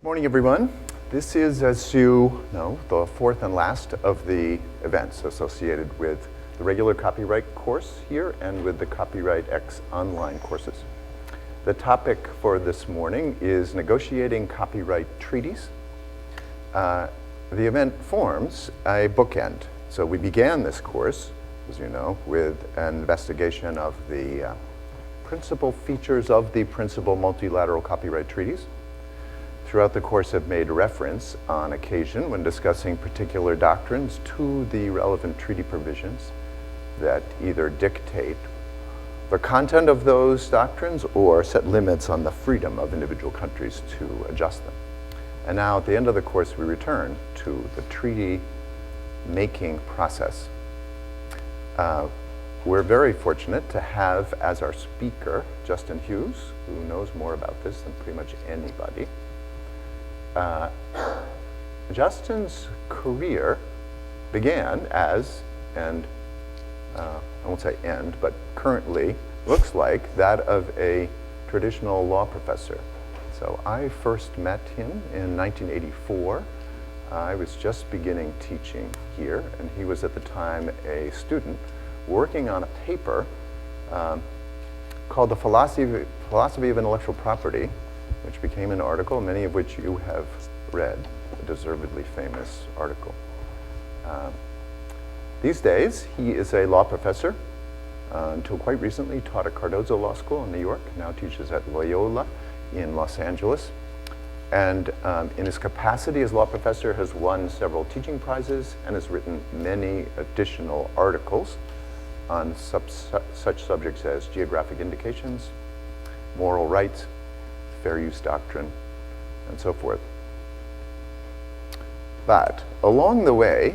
Morning, everyone. This is, as you know, the fourth and last of the events associated with the regular copyright course here and with the Copyright X online courses. The topic for this morning is negotiating copyright treaties. The event forms a bookend. So we began this course, as you know, with an investigation of the principal features of the principal multilateral copyright treaties. Throughout the course have made reference on occasion when discussing particular doctrines to the relevant treaty provisions that either dictate the content of those doctrines or set limits on the freedom of individual countries to adjust them. And now at the end of the course we return to the treaty making process. We're very fortunate to have as our speaker Justin Hughes, who knows more about this than pretty much anybody. Justin's career began as, and I won't say end, but currently looks like that of a traditional law professor. So I first met him in 1984. I was just beginning teaching here, and he was at the time a student working on a paper called The Philosophy of Intellectual Property, which became an article, many of which you have read, a deservedly famous article. These days, he is a law professor. Until quite recently, taught at Cardozo Law School in New York, now teaches at Loyola in Los Angeles. And in his capacity as law professor, has won several teaching prizes and has written many additional articles on such subjects as geographic indications, moral rights, fair use doctrine, and so forth. But along the way,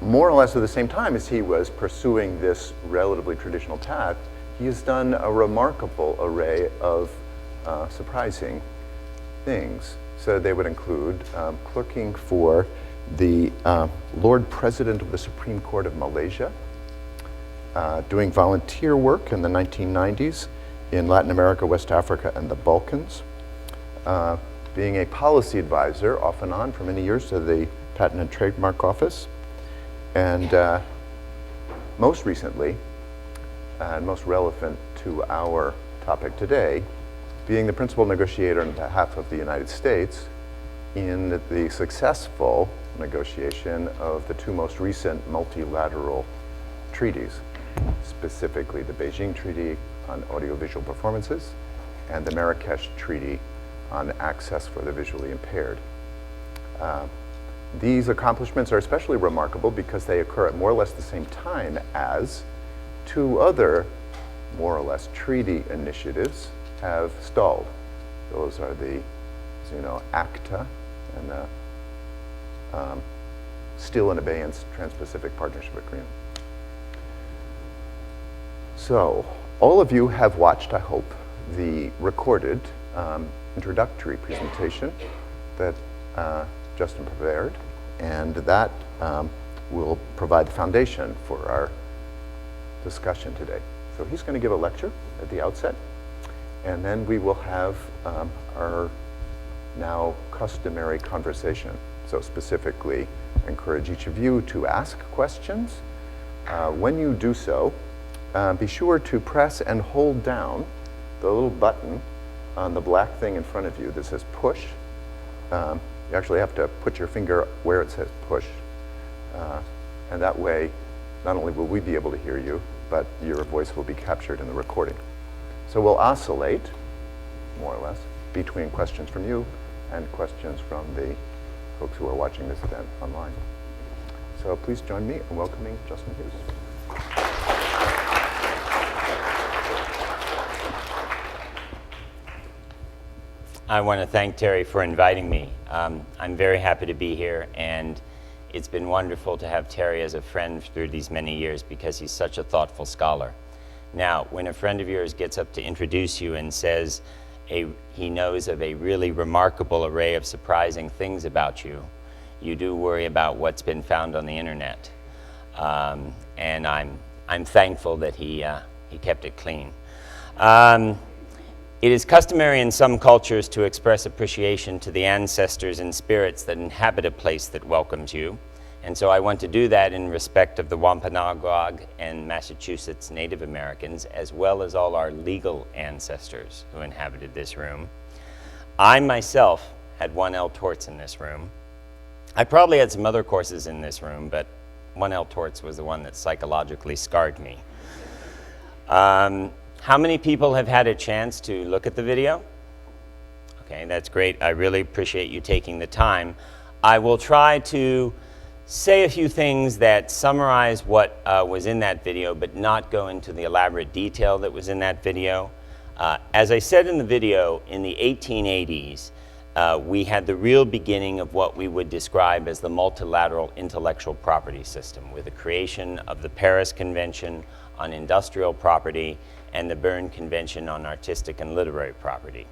more or less at the same time as he was pursuing this relatively traditional path, he has done a remarkable array of surprising things. So they would include clerking for the Lord President of the Supreme Court of Malaysia, doing volunteer work in the 1990s in Latin America, West Africa, and the Balkans, being a policy advisor off and on for many years to the Patent and Trademark Office, and most recently, and most relevant to our topic today, being the principal negotiator on behalf of the United States in the successful negotiation of the two most recent multilateral treaties, specifically the Beijing Treaty on audiovisual performances and the Marrakesh Treaty on access for the visually impaired. These accomplishments are especially remarkable because they occur at more or less the same time as two other more or less treaty initiatives have stalled. Those are the, as you know, ACTA and the still in abeyance Trans-Pacific Partnership Agreement. So, all of you have watched, I hope, the recorded introductory presentation that Justin prepared, and that will provide the foundation for our discussion today. So he's going to give a lecture at the outset, and then we will have our now customary conversation. So specifically, I encourage each of you to ask questions. When you do so, be sure to press and hold down the little button on the black thing in front of you that says push. You actually have to put your finger where it says push. And that way, not only will we be able to hear you, but your voice will be captured in the recording. So we'll oscillate, more or less, between questions from you and questions from the folks who are watching this event online. So please join me in welcoming Justin Hughes. I want to thank Terry for inviting me. I'm very happy to be here, and it's been wonderful to have Terry as a friend through these many years because he's such a thoughtful scholar. Now, when a friend of yours gets up to introduce you and says he knows of a really remarkable array of surprising things about you, you do worry about what's been found on the internet. And I'm thankful that he kept it clean. It is customary in some cultures to express appreciation to the ancestors and spirits that inhabit a place that welcomes you. And so I want to do that in respect of the Wampanoag and Massachusetts Native Americans, as well as all our legal ancestors who inhabited this room. I myself had 1L torts in this room. I probably had some other courses in this room, but 1L torts was the one that psychologically scarred me. How many people have had a chance to look at the video? Okay, that's great. I really appreciate you taking the time. I will try to say a few things that summarize what was in that video, but not go into the elaborate detail that was in that video. As I said in the video, in the 1880s, we had the real beginning of what we would describe as the multilateral intellectual property system, with the creation of the Paris Convention on Industrial Property and the Berne Convention on Artistic and Literary Property.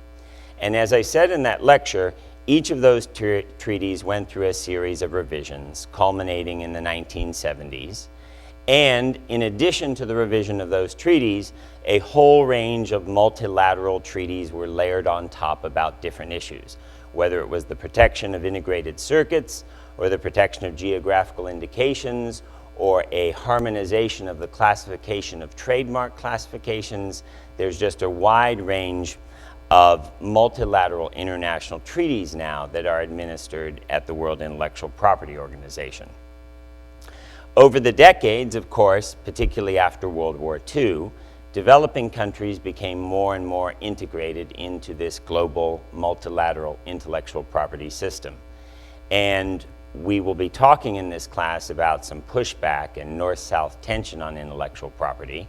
And as I said in that lecture, each of those treaties went through a series of revisions, culminating in the 1970s. And in addition to the revision of those treaties, a whole range of multilateral treaties were layered on top about different issues, whether it was the protection of integrated circuits, or the protection of geographical indications, or a harmonization of the classification of trademark classifications. There's just a wide range of multilateral international treaties now that are administered at the World Intellectual Property Organization. Over the decades, of course, particularly after World War II, developing countries became more and more integrated into this global multilateral intellectual property system. And we will be talking in this class about some pushback and north-south tension on intellectual property.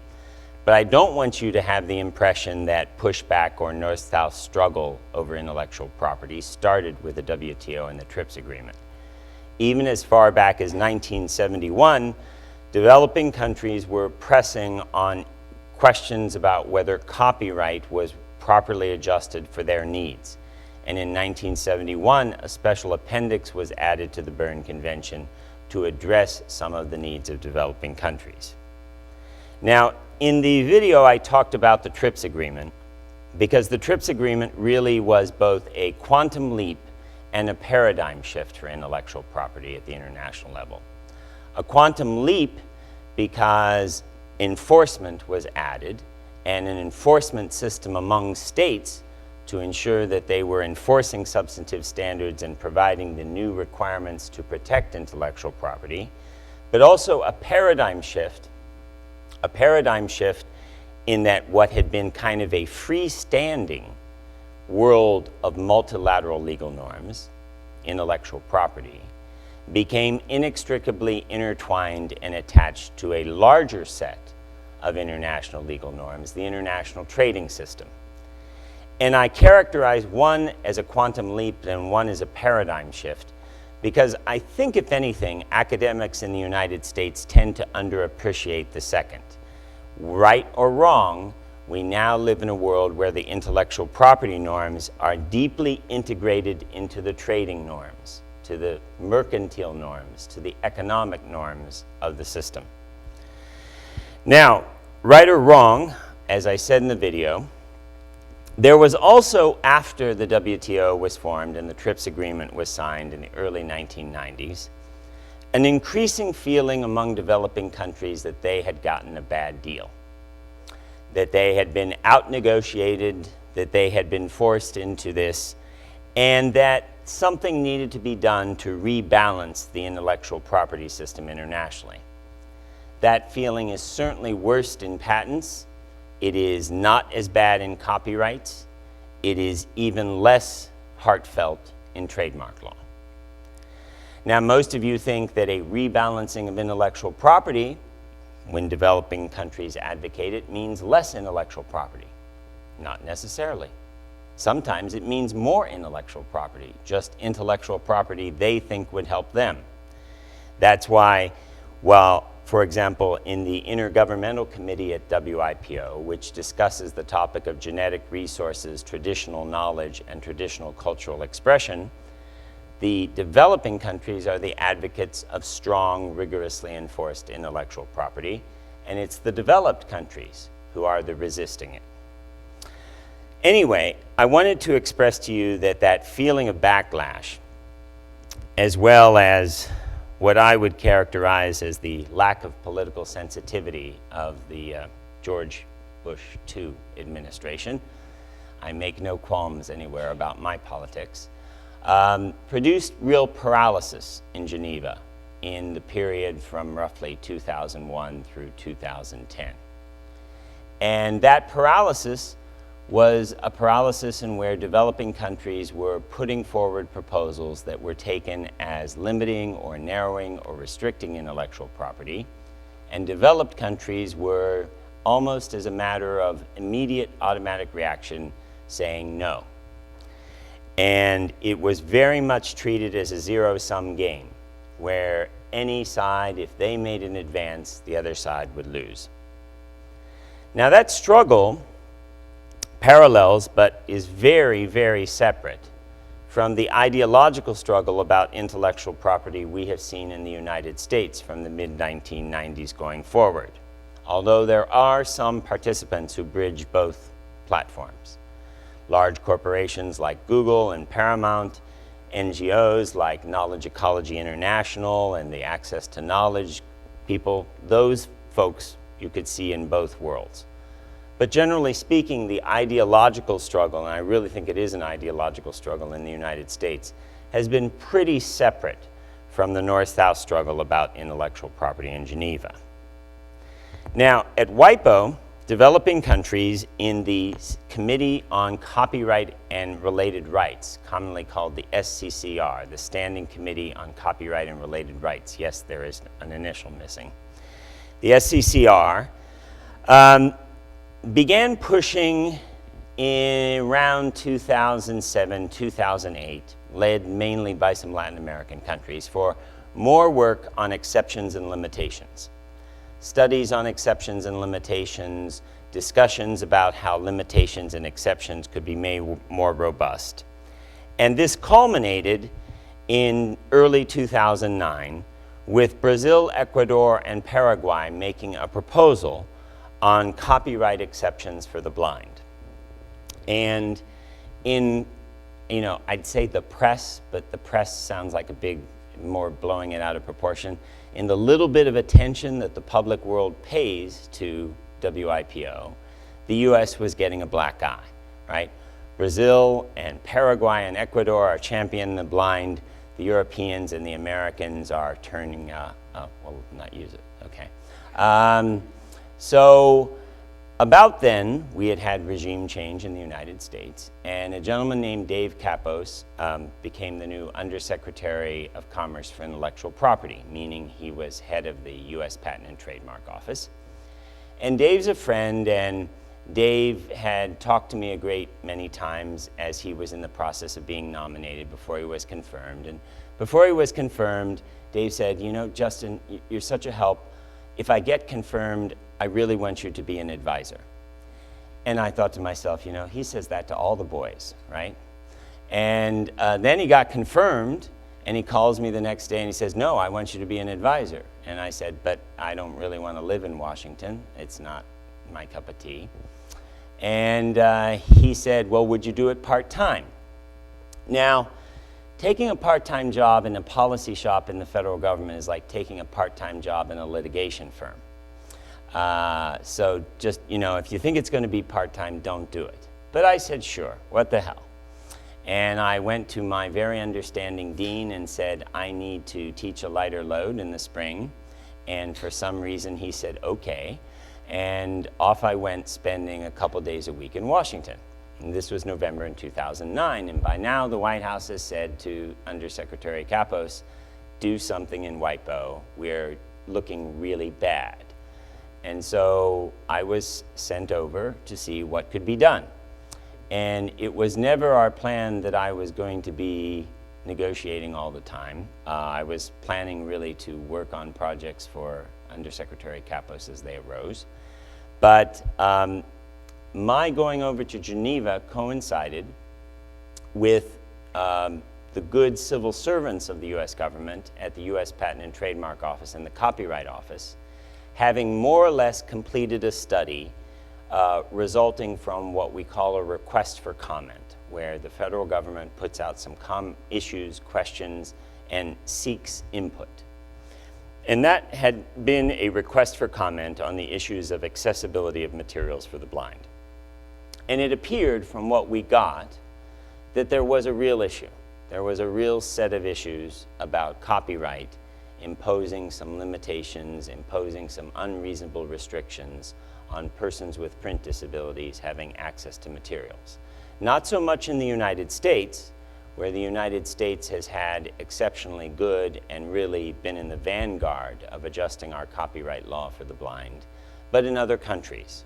But I don't want you to have the impression that pushback or north-south struggle over intellectual property started with the WTO and the TRIPS agreement. Even as far back as 1971, developing countries were pressing on questions about whether copyright was properly adjusted for their needs. And in 1971, a special appendix was added to the Berne Convention to address some of the needs of developing countries. Now, in the video, I talked about the TRIPS agreement because the TRIPS agreement really was both a quantum leap and a paradigm shift for intellectual property at the international level. A quantum leap because enforcement was added, and an enforcement system among states to ensure that they were enforcing substantive standards and providing the new requirements to protect intellectual property, but also a paradigm shift in that what had been kind of a freestanding world of multilateral legal norms, intellectual property, became inextricably intertwined and attached to a larger set of international legal norms, the international trading system. And I characterize one as a quantum leap and one as a paradigm shift because I think, if anything, academics in the United States tend to underappreciate the second. Right or wrong, we now live in a world where the intellectual property norms are deeply integrated into the trading norms, to the mercantile norms, to the economic norms of the system. Now, right or wrong, as I said in the video, there was also, after the WTO was formed and the TRIPS agreement was signed in the early 1990s, an increasing feeling among developing countries that they had gotten a bad deal, that they had been out-negotiated, that they had been forced into this, and that something needed to be done to rebalance the intellectual property system internationally. That feeling is certainly worst in patents. It is not as bad in copyrights. It is even less heartfelt in trademark law. Now, most of you think that a rebalancing of intellectual property, when developing countries advocate it, means less intellectual property. Not necessarily. Sometimes it means more intellectual property, just intellectual property they think would help them. That's why, while, for example, in the Intergovernmental Committee at WIPO, which discusses the topic of genetic resources, traditional knowledge, and traditional cultural expression, the developing countries are the advocates of strong, rigorously enforced intellectual property, and it's the developed countries who are the resisting it. Anyway, I wanted to express to you that that feeling of backlash, as well as what I would characterize as the lack of political sensitivity of the George Bush II administration, I make no qualms anywhere about my politics, produced real paralysis in Geneva in the period from roughly 2001 through 2010. And that paralysis was a paralysis in where developing countries were putting forward proposals that were taken as limiting or narrowing or restricting intellectual property, and developed countries were almost as a matter of immediate automatic reaction saying no. And it was very much treated as a zero-sum game, where any side, if they made an advance, the other side would lose. Now that struggle parallels, but is very, very separate from the ideological struggle about intellectual property we have seen in the United States from the mid-1990s going forward, although there are some participants who bridge both platforms. Large corporations like Google and Paramount, NGOs like Knowledge Ecology International and the Access to Knowledge people, those folks you could see in both worlds. But generally speaking, the ideological struggle, and I really think it is an ideological struggle in the United States, has been pretty separate from the North-South struggle about intellectual property in Geneva. Now, at WIPO, developing countries in the Committee on Copyright and Related Rights, commonly called the SCCR, the Standing Committee on Copyright and Related Rights. Yes, there is an initial missing. The SCCR began pushing in around 2007, 2008, led mainly by some Latin American countries, for more work on exceptions and limitations. Studies on exceptions and limitations, discussions about how limitations and exceptions could be made more robust. And this culminated in early 2009 with Brazil, Ecuador, and Paraguay making a proposal on copyright exceptions for the blind. And in, I'd say the press, but the press sounds like a big, more blowing it out of proportion. In the little bit of attention that the public world pays to WIPO, the US was getting a black eye, right? Brazil and Paraguay and Ecuador are championing the blind. The Europeans and the Americans are turning, we'll not use it, okay. So about then, we had had regime change in the United States, and a gentleman named Dave Kapos became the new Undersecretary of Commerce for Intellectual Property, meaning he was head of the US Patent and Trademark Office. And Dave's a friend, and Dave had talked to me a great many times as he was in the process of being nominated before he was confirmed. And before he was confirmed, Dave said, Justin, you're such a help. If I get confirmed, I really want you to be an advisor. And I thought to myself, he says that to all the boys, right? And then he got confirmed, and he calls me the next day and he says, no, I want you to be an advisor. And I said, but I don't really want to live in Washington. It's not my cup of tea. And he said, well, would you do it part-time? Now, taking a part-time job in a policy shop in the federal government is like taking a part-time job in a litigation firm. So just, if you think it's going to be part-time, don't do it. But I said, sure, what the hell? And I went to my very understanding dean and said, I need to teach a lighter load in the spring. And for some reason, he said, okay. And off I went, spending a couple days a week in Washington. And this was November in 2009. And by now, the White House has said to Undersecretary Kapos, do something in WIPO. We're looking really bad. And so I was sent over to see what could be done. And it was never our plan that I was going to be negotiating all the time. I was planning really to work on projects for Undersecretary Kapos as they arose. But my going over to Geneva coincided with the good civil servants of the US government at the US Patent and Trademark Office and the Copyright Office having more or less completed a study resulting from what we call a request for comment, where the federal government puts out some issues, questions, and seeks input. And that had been a request for comment on the issues of accessibility of materials for the blind. And it appeared from what we got that there was a real issue. There was a real set of issues about copyright imposing some limitations, imposing some unreasonable restrictions on persons with print disabilities having access to materials. Not so much in the United States, where the United States has had exceptionally good and really been in the vanguard of adjusting our copyright law for the blind, but in other countries.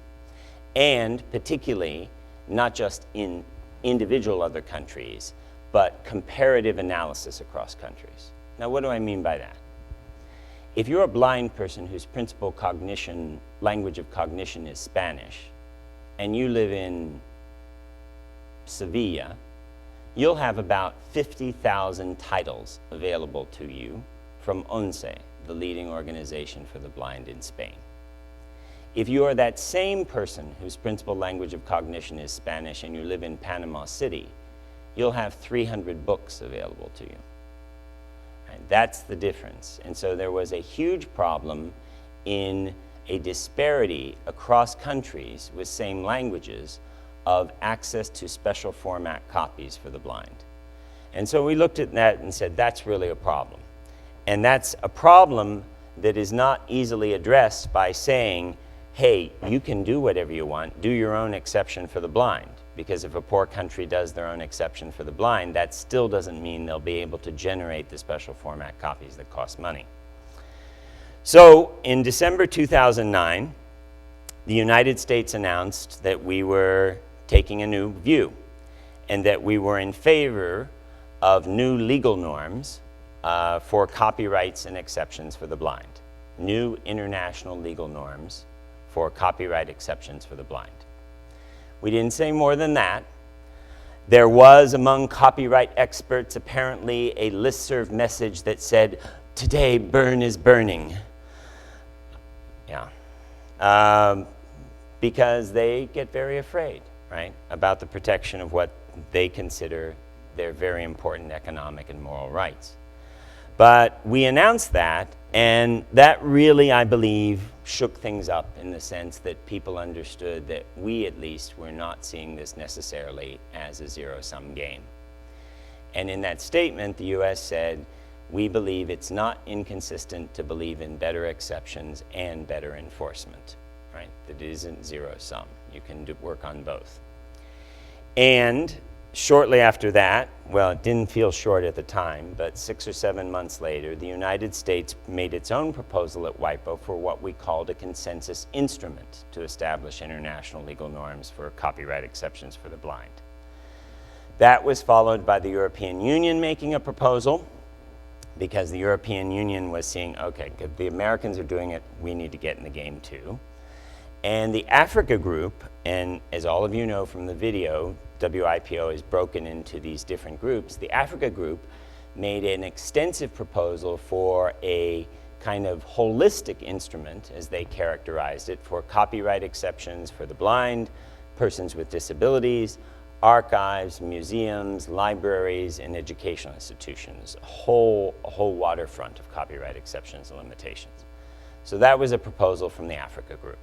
And particularly, not just in individual other countries, but comparative analysis across countries. Now, what do I mean by that? If you're a blind person whose principal language of cognition is Spanish, and you live in Sevilla, you'll have about 50,000 titles available to you from ONCE, the leading organization for the blind in Spain. If you are that same person whose principal language of cognition is Spanish and you live in Panama City, you'll have 300 books available to you. Right? That's the difference. And so there was a huge problem in a disparity across countries with same languages of access to special format copies for the blind. And so we looked at that and said, that's really a problem. And that's a problem that is not easily addressed by saying, hey, you can do whatever you want, do your own exception for the blind. Because if a poor country does their own exception for the blind, that still doesn't mean they'll be able to generate the special format copies that cost money. So in December 2009, the United States announced that we were taking a new view and that we were in favor of new legal norms for copyrights and exceptions for the blind. New international legal norms for copyright exceptions for the blind. We didn't say more than that. There was among copyright experts apparently a listserv message that said, today Bern is burning. Yeah. Because they get very afraid, right, about the protection of what they consider their very important economic and moral rights. But we announced that, and that really, I believe, shook things up in the sense that people understood that we, at least, were not seeing this necessarily as a zero-sum game. And in that statement, the US said, we believe it's not inconsistent to believe in better exceptions and better enforcement, right? That it isn't zero-sum. You can work on both. And shortly after that, well, it didn't feel short at the time, but 6 or 7 months later, the United States made its own proposal at WIPO for what we called a consensus instrument to establish international legal norms for copyright exceptions for the blind. That was followed by the European Union making a proposal, because the European Union was seeing, okay, the Americans are doing it, we need to get in the game too. And the Africa group, and as all of you know from the video, WIPO is broken into these different groups. The Africa group made an extensive proposal for a kind of holistic instrument, as they characterized it, for copyright exceptions for the blind, persons with disabilities, archives, museums, libraries, and educational institutions, a whole waterfront of copyright exceptions and limitations. So that was a proposal from the Africa group.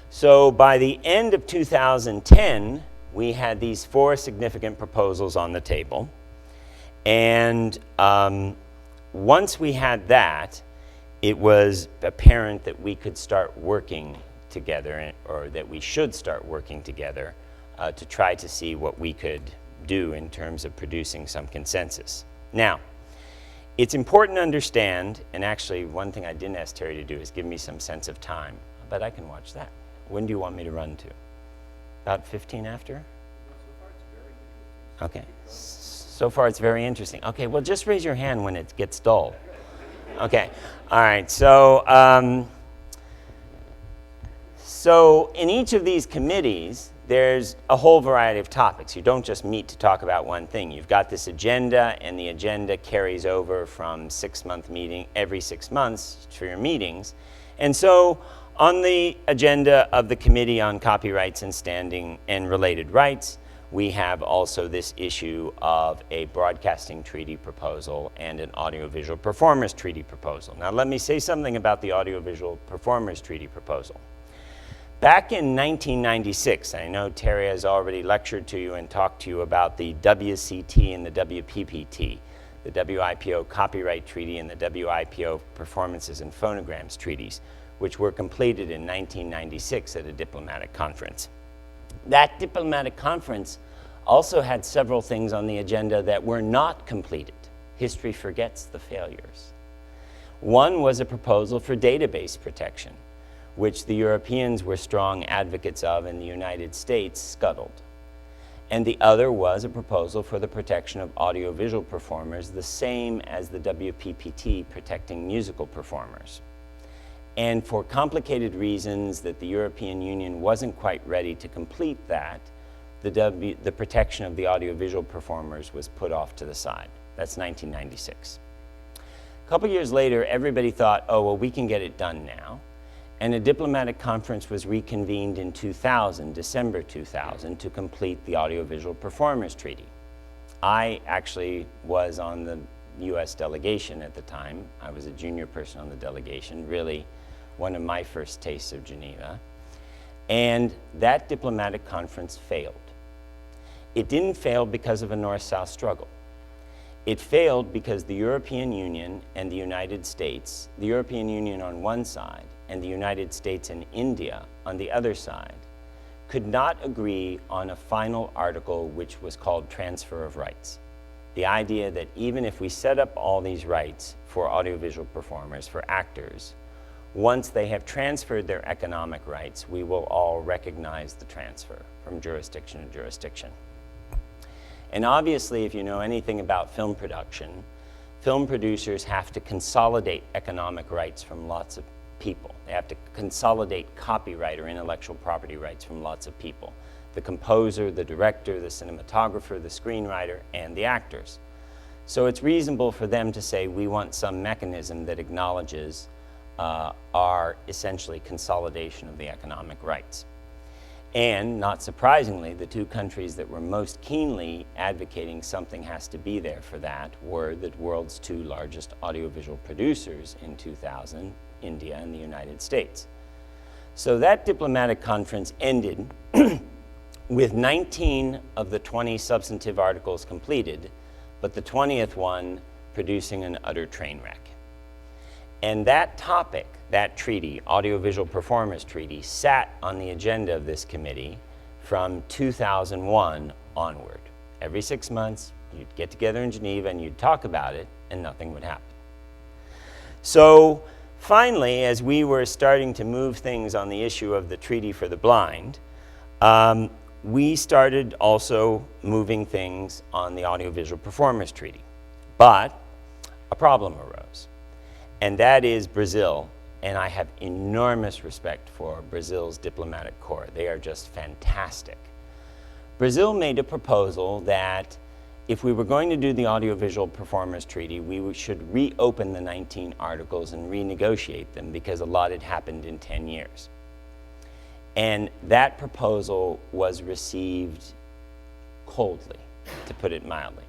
So by the end of 2010, we had these 4 significant proposals on the table. And once we had that, it was apparent that we could start working together, or that we should start working together to try to see what we could do in terms of producing some consensus. Now, it's important to understand, and actually one thing I didn't ask Terry to do is give me some sense of time, but I can watch that. When do you want me to run to? About 15 after? Okay. So far it's very interesting. Okay, well just raise your hand when it gets dull. Okay, all right, so in each of these committees, there's a whole variety of topics. You don't just meet to talk about one thing. You've got this agenda, and the agenda carries over from 6-month meeting every 6 months for your meetings. And so On the agenda of the Committee on Copyrights and Standing and Related Rights, we have also this issue of a broadcasting treaty proposal and an audiovisual performers treaty proposal. Now let me say something about the audiovisual performers treaty proposal. Back in 1996, I know Terry has already lectured to you and talked to you about the WCT and the WPPT, the WIPO Copyright Treaty and the WIPO Performances and Phonograms Treaties, which were completed in 1996 at a diplomatic conference. That diplomatic conference also had several things on the agenda that were not completed. History forgets the failures. One was a proposal for database protection, which the Europeans were strong advocates of and the United States scuttled. And the other was a proposal for the protection of audiovisual performers, the same as the WPPT protecting musical performers. And for complicated reasons that the European Union wasn't quite ready to complete that, the protection of the audiovisual performers was put off to the side. That's 1996. A couple years later, everybody thought, oh, well, we can get it done now. And a diplomatic conference was reconvened in 2000, December 2000, to complete the Audiovisual Performers Treaty. I actually was on the US delegation at the time. I was a junior person on the delegation, really one of my first tastes of Geneva. And that diplomatic conference failed. It didn't fail because of a North-South struggle. It failed because the European Union and the United States, the European Union on one side and the United States and India on the other side, could not agree on a final article which was called transfer of rights. The idea that even if we set up all these rights for audiovisual performers, for actors, once they have transferred their economic rights, we will all recognize the transfer from jurisdiction to jurisdiction. And obviously, if you know anything about film production, film producers have to consolidate economic rights from lots of people. They have to consolidate copyright or intellectual property rights from lots of people. The composer, the director, the cinematographer, the screenwriter, and the actors. So it's reasonable for them to say, we want some mechanism that acknowledges our essentially consolidation of the economic rights. And not surprisingly, the two countries that were most keenly advocating something has to be there for that were the world's two largest audiovisual producers in 2000, India and the United States. So that diplomatic conference ended with 19 of the 20 substantive articles completed, but the 20th one producing an utter train wreck. And that topic, that treaty, Audiovisual Performers Treaty, sat on the agenda of this committee from 2001 onward. Every 6 months, you'd get together in Geneva and you'd talk about it, and nothing would happen. So finally, as we were starting to move things on the issue of the Treaty for the Blind, we started also moving things on the Audiovisual Performers Treaty. But a problem arose. And that is Brazil, and I have enormous respect for Brazil's diplomatic corps. They are just fantastic. Brazil made a proposal that if we were going to do the Audiovisual Performers Treaty, we should reopen the 19 articles and renegotiate them because a lot had happened in 10 years. And that proposal was received coldly, to put it mildly.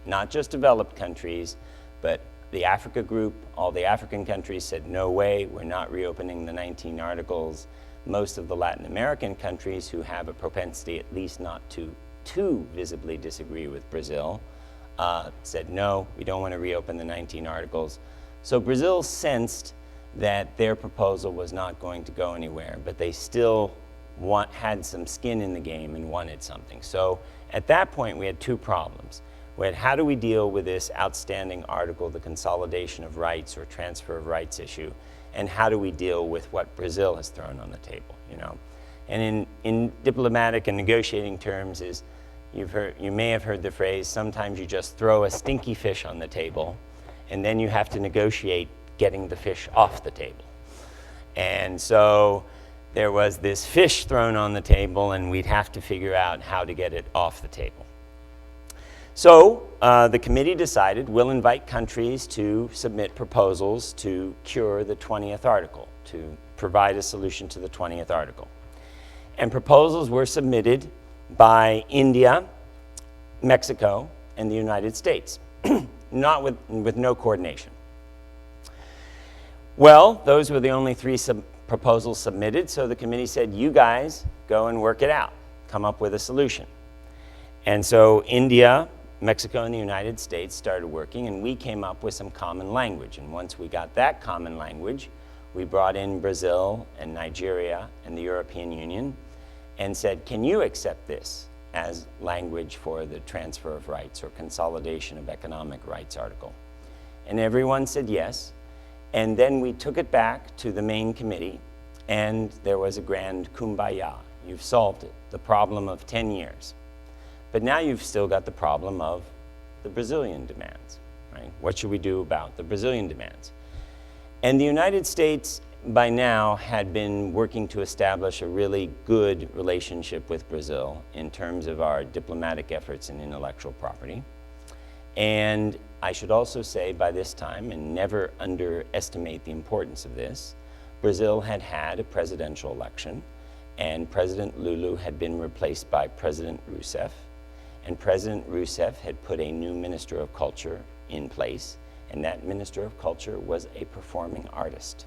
Not just developed countries, but the Africa group, all the African countries said, no way, we're not reopening the 19 articles. Most of the Latin American countries who have a propensity at least not to too visibly disagree with Brazil said, no, we don't want to reopen the 19 articles. So Brazil sensed that their proposal was not going to go anywhere, but they still had some skin in the game and wanted something. So at that point, we had two problems. We had, how do we deal with this outstanding article, the consolidation of rights or transfer of rights issue, and how do we deal with what Brazil has thrown on the table, you know? And in diplomatic and negotiating terms is, you may have heard the phrase, sometimes you just throw a stinky fish on the table, and then you have to negotiate getting the fish off the table. And so there was this fish thrown on the table, and we'd have to figure out how to get it off the table. So the committee decided we'll invite countries to submit proposals to cure the 20th article, to provide a solution to the 20th article. And proposals were submitted by India, Mexico, and the United States, not with no coordination. Well, those were the only three proposals submitted, so the committee said, you guys go and work it out, come up with a solution. And so India, Mexico, and the United States started working, and we came up with some common language. And once we got that common language, we brought in Brazil and Nigeria and the European Union and said, can you accept this as language for the transfer of rights or consolidation of economic rights article? And everyone said yes. And then we took it back to the main committee, and there was a grand kumbaya. You've solved it, the problem of 10 years. But now you've still got the problem of the Brazilian demands, right? What should we do about the Brazilian demands? And the United States, by now, had been working to establish a really good relationship with Brazil in terms of our diplomatic efforts in intellectual property. And I should also say by this time, and never underestimate the importance of this, Brazil had had a presidential election, and President Lula had been replaced by President Rousseff, and President Rousseff had put a new Minister of Culture in place, and that Minister of Culture was a performing artist.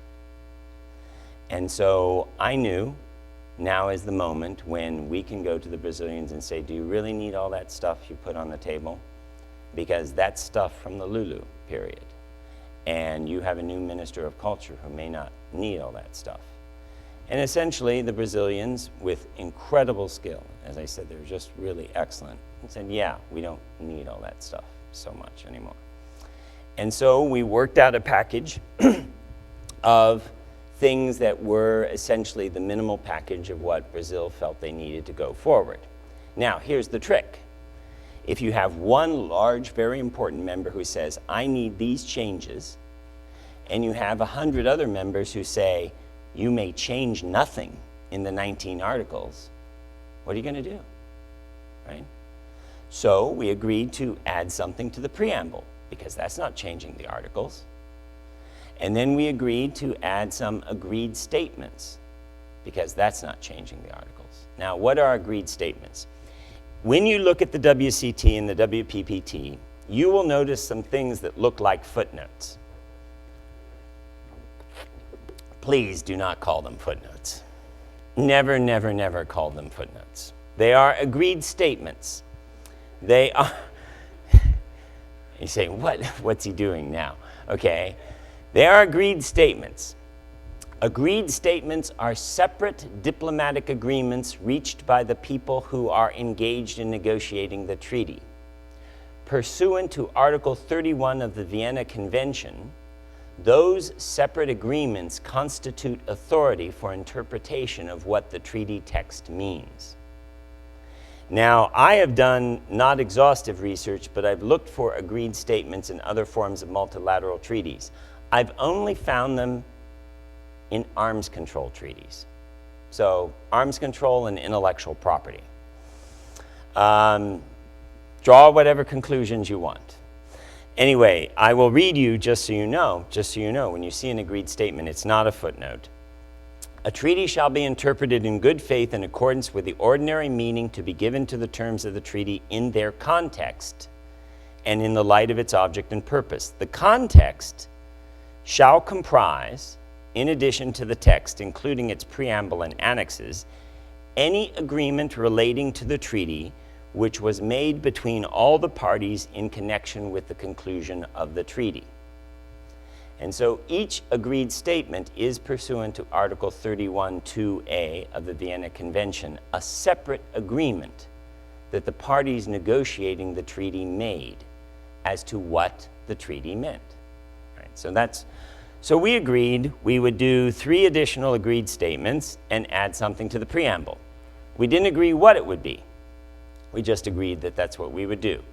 And so I knew now is the moment when we can go to the Brazilians and say, do you really need all that stuff you put on the table? Because that's stuff from the Lulu period. And you have a new Minister of Culture who may not need all that stuff. And essentially, the Brazilians, with incredible skill, as I said, they're just really excellent, said, yeah, we don't need all that stuff so much anymore. And so we worked out a package of things that were essentially the minimal package of what Brazil felt they needed to go forward. Now, here's the trick. If you have one large, very important member who says, I need these changes, and you have 100 other members who say, you may change nothing in the 19 articles, what are you going to do, right? So we agreed to add something to the preamble, because that's not changing the articles. And then we agreed to add some agreed statements, because that's not changing the articles. Now, what are agreed statements? When you look at the WCT and the WPPT, you will notice some things that look like footnotes. Please do not call them footnotes. Never, never, never call them footnotes. They are agreed statements. They are, you say, what's he doing now? Okay, they are agreed statements. Agreed statements are separate diplomatic agreements reached by the people who are engaged in negotiating the treaty. Pursuant to Article 31 of the Vienna Convention, those separate agreements constitute authority for interpretation of what the treaty text means. Now, I have done not exhaustive research, but I've looked for agreed statements in other forms of multilateral treaties. I've only found them in arms control treaties. So, arms control and intellectual property. Draw whatever conclusions you want. Anyway, I will read you just so you know, when you see an agreed statement, it's not a footnote. A treaty shall be interpreted in good faith in accordance with the ordinary meaning to be given to the terms of the treaty in their context and in the light of its object and purpose. The context shall comprise, in addition to the text, including its preamble and annexes, any agreement relating to the treaty which was made between all the parties in connection with the conclusion of the treaty. And so each agreed statement is pursuant to Article 31(2)(a) of the Vienna Convention, a separate agreement that the parties negotiating the treaty made as to what the treaty meant. Right, so we agreed we would do 3 additional agreed statements and add something to the preamble. We didn't agree what it would be. We just agreed that that's what we would do.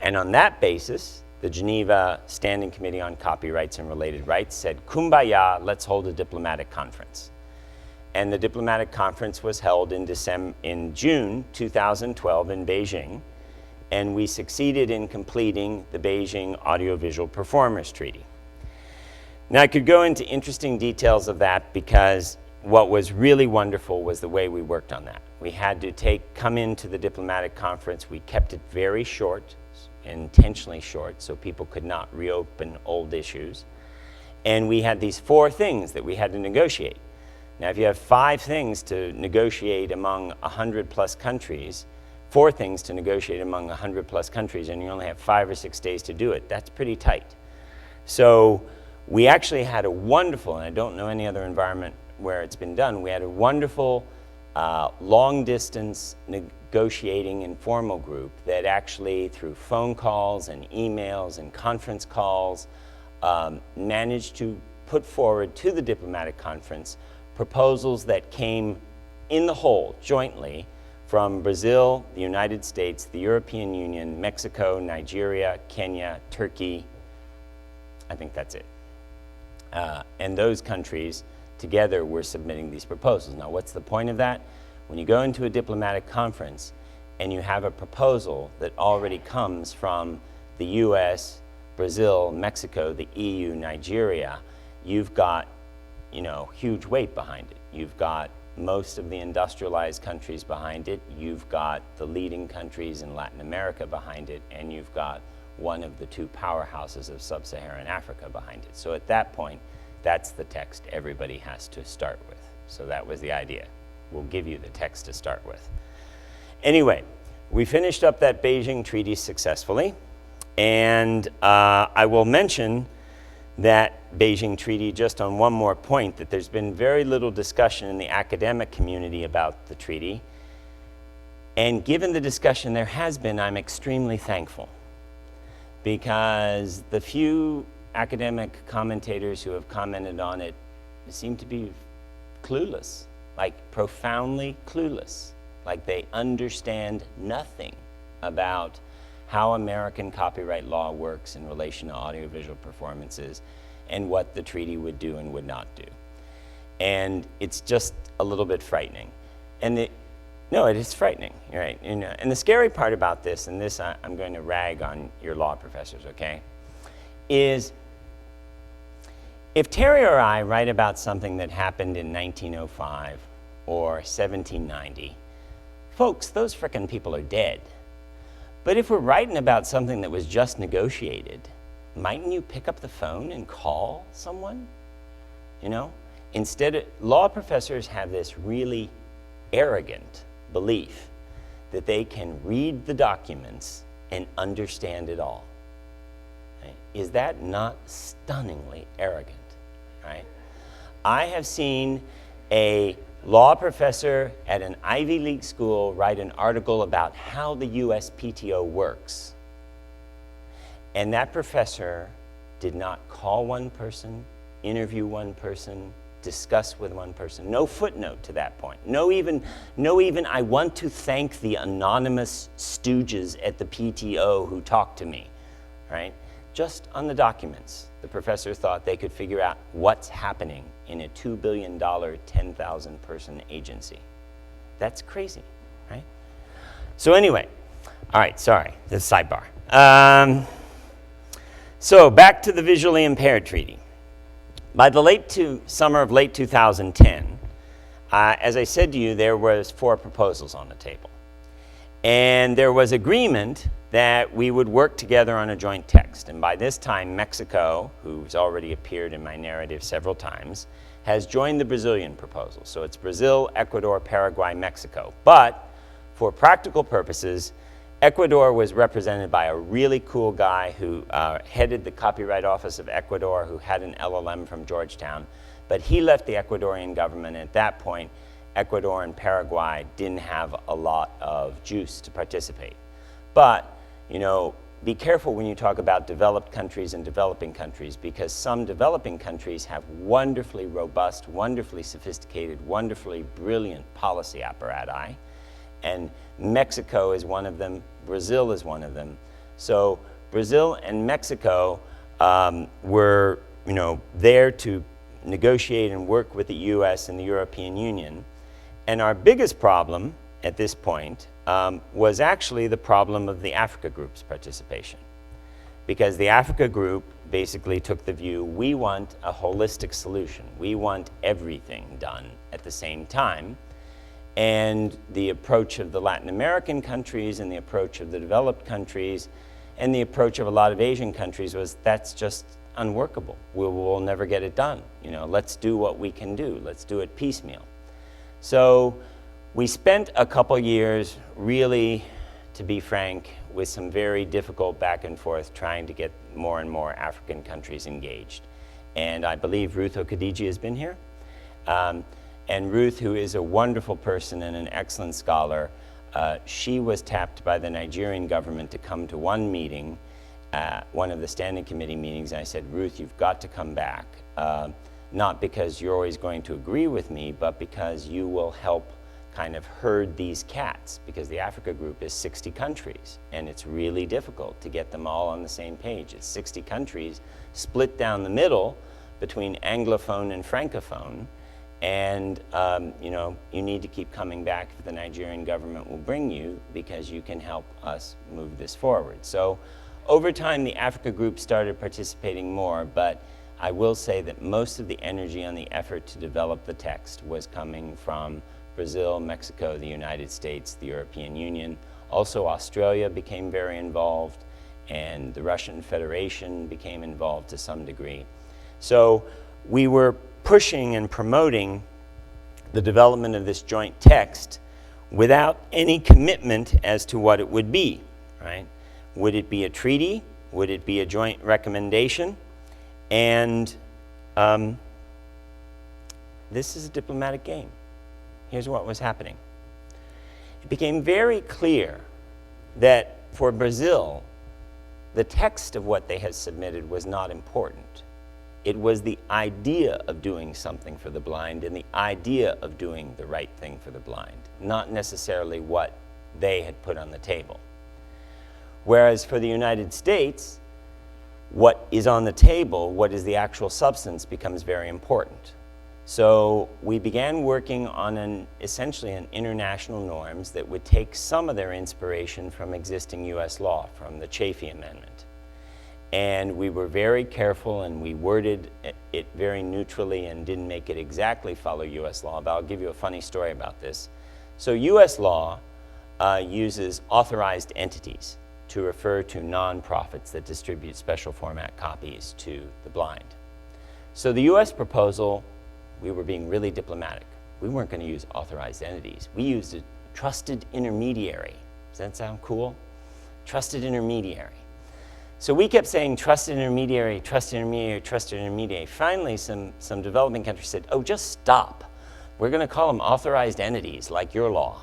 And on that basis, the Geneva Standing Committee on Copyrights and Related Rights said, kumbaya, let's hold a diplomatic conference. And the diplomatic conference was held in June 2012 in Beijing, and we succeeded in completing the Beijing Audiovisual Performers Treaty. Now, I could go into interesting details of that because what was really wonderful was the way we worked on that. We had to come into the diplomatic conference. We kept it very short, intentionally short, so people could not reopen old issues. And we had these 4 things that we had to negotiate. Now, if you have 5 things to negotiate among 100+ countries, 4 things to negotiate among 100+ countries, and you only have 5 or 6 days to do it, that's pretty tight. So we actually had a wonderful, and I don't know any other environment where it's been done, we had a wonderful long-distance negotiating informal group that actually, through phone calls and emails and conference calls, managed to put forward to the diplomatic conference proposals that came in the whole, jointly, from Brazil, the United States, the European Union, Mexico, Nigeria, Kenya, Turkey. I think that's it. And those countries together were submitting these proposals. Now, what's the point of that? When you go into a diplomatic conference and you have a proposal that already comes from the US, Brazil, Mexico, the EU, Nigeria, you've got, huge weight behind it. You've got most of the industrialized countries behind it. You've got the leading countries in Latin America behind it, and you've got one of the 2 powerhouses of sub-Saharan Africa behind it. So at that point, that's the text everybody has to start with. So that was the idea. We'll give you the text to start with. Anyway, we finished up that Beijing Treaty successfully, and I will mention that Beijing Treaty just on one more point, that there's been very little discussion in the academic community about the treaty. And given the discussion there has been, I'm extremely thankful, because the few academic commentators who have commented on it seem to be clueless, like profoundly clueless, like they understand nothing about how American copyright law works in relation to audiovisual performances and what the treaty would do and would not do. And it's just a little bit frightening. And no, it is frightening, you're right. And the scary part about this, and this I'm going to rag on your law professors, okay, is if Terry or I write about something that happened in 1905 or 1790, folks, those frickin' people are dead. But if we're writing about something that was just negotiated, mightn't you pick up the phone and call someone? Instead, law professors have this really arrogant belief that they can read the documents and understand it all. Right? Is that not stunningly arrogant? Right? I have seen a law professor at an Ivy League school write an article about how the USPTO works. And that professor did not call one person, interview one person, discuss with one person. No footnote to that point. No even I want to thank the anonymous stooges at the PTO who talked to me, right? Just on the documents, the professor thought they could figure out what's happening in a $2 billion, 10,000 person agency. That's crazy, right? So anyway, all right, sorry, this is sidebar. So back to the visually impaired treaty. By the summer of late 2010, as I said to you, there was 4 proposals on the table. And there was agreement that we would work together on a joint text. And by this time, Mexico, who's already appeared in my narrative several times, has joined the Brazilian proposal. So it's Brazil, Ecuador, Paraguay, Mexico. But for practical purposes, Ecuador was represented by a really cool guy who headed the Copyright Office of Ecuador, who had an LLM from Georgetown. But he left the Ecuadorian government, and at that point, Ecuador and Paraguay didn't have a lot of juice to participate. But, be careful when you talk about developed countries and developing countries, because some developing countries have wonderfully robust, wonderfully sophisticated, wonderfully brilliant policy apparati. And Mexico is one of them, Brazil is one of them. So Brazil and Mexico were, there to negotiate and work with the US and the European Union. And our biggest problem at this point was actually the problem of the Africa Group's participation. because the Africa group basically took the view, we want a holistic solution. We want everything done at the same time. And the approach of the Latin American countries and the approach of the developed countries and the approach of a lot of Asian countries was, that's just unworkable. We'll never get it done. You know, let's do what we can do. Let's do it piecemeal. So we spent a couple years really, to be frank, with some very difficult back and forth trying to get more and more African countries engaged. And I believe Ruth Okadiji has been here. And Ruth, who is a wonderful person and an excellent scholar, she was tapped by the Nigerian government to come to one meeting, one of the standing committee meetings. And I said, Ruth, you've got to come back. Not because you're always going to agree with me, but because you will help kind of herd these cats, because the Africa group is 60 countries, and it's really difficult to get them all on the same page. It's 60 countries split down the middle between Anglophone and Francophone, and you know, you need to keep coming back if the Nigerian government will bring you, because you can help us move this forward. So over time, the Africa group started participating more, but I will say that most of the energy on the effort to develop the text was coming from Brazil, Mexico, the United States, the European Union. Also, Australia became very involved, and the Russian Federation became involved to some degree. So we were pushing and promoting the development of this joint text without any commitment as to what it would be, right? Would it be a treaty? Would it be a joint recommendation? And this is a diplomatic game. Here's what was happening. It became very clear that for Brazil, the text of what they had submitted was not important. It was the idea of doing something for the blind and the idea of doing the right thing for the blind, not necessarily what they had put on the table. Whereas for the United States, what is on the table, what is the actual substance, becomes very important. So we began working on essentially an international norms that would take some of their inspiration from existing US law, from the Chafee Amendment. And we were very careful, and we worded it very neutrally and didn't make it exactly follow US law, but I'll give you a funny story about this. So US law uses authorized entities to refer to nonprofits that distribute special format copies to the blind. So the US proposal, we were being really diplomatic. We weren't going to use authorized entities. We used a trusted intermediary. Does that sound cool? Trusted intermediary. So we kept saying trusted intermediary, trusted intermediary, trusted intermediary. Finally, some developing countries said, oh, just stop. We're going to call them authorized entities, like your law.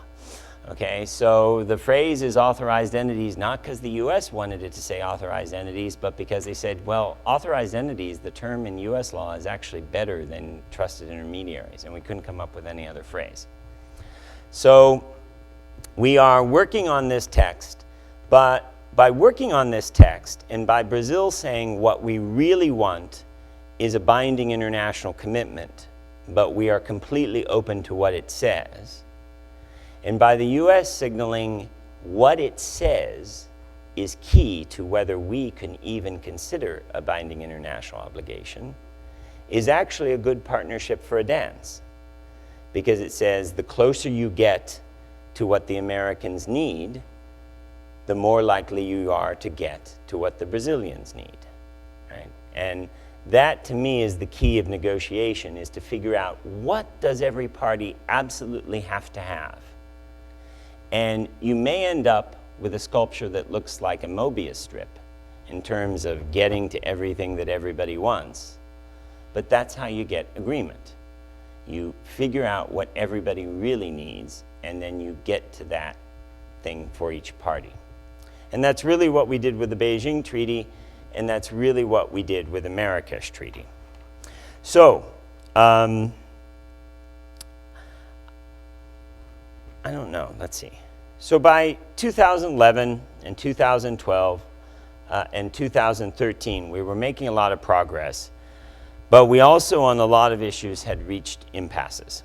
Okay, so the phrase is authorized entities, not because the US wanted it to say authorized entities, but because they said, well, authorized entities, the term in US law is actually better than trusted intermediaries, and we couldn't come up with any other phrase. So we are working on this text, but by working on this text, and by Brazil saying what we really want is a binding international commitment, but we are completely open to what it says, and by the US signaling what it says is key to whether we can even consider a binding international obligation, is actually a good partnership for a dance. Because it says the closer you get to what the Americans need, the more likely you are to get to what the Brazilians need, right? And that, to me, is the key of negotiation, is to figure out what does every party absolutely have to have. And you may end up with a sculpture that looks like a Mobius strip in terms of getting to everything that everybody wants. But that's how you get agreement. You figure out what everybody really needs, and then you get to that thing for each party. And that's really what we did with the Beijing Treaty, and that's really what we did with the Marrakesh Treaty. So, I don't know, let's see. So by 2011 and 2012 and 2013, we were making a lot of progress, but we also on a lot of issues had reached impasses,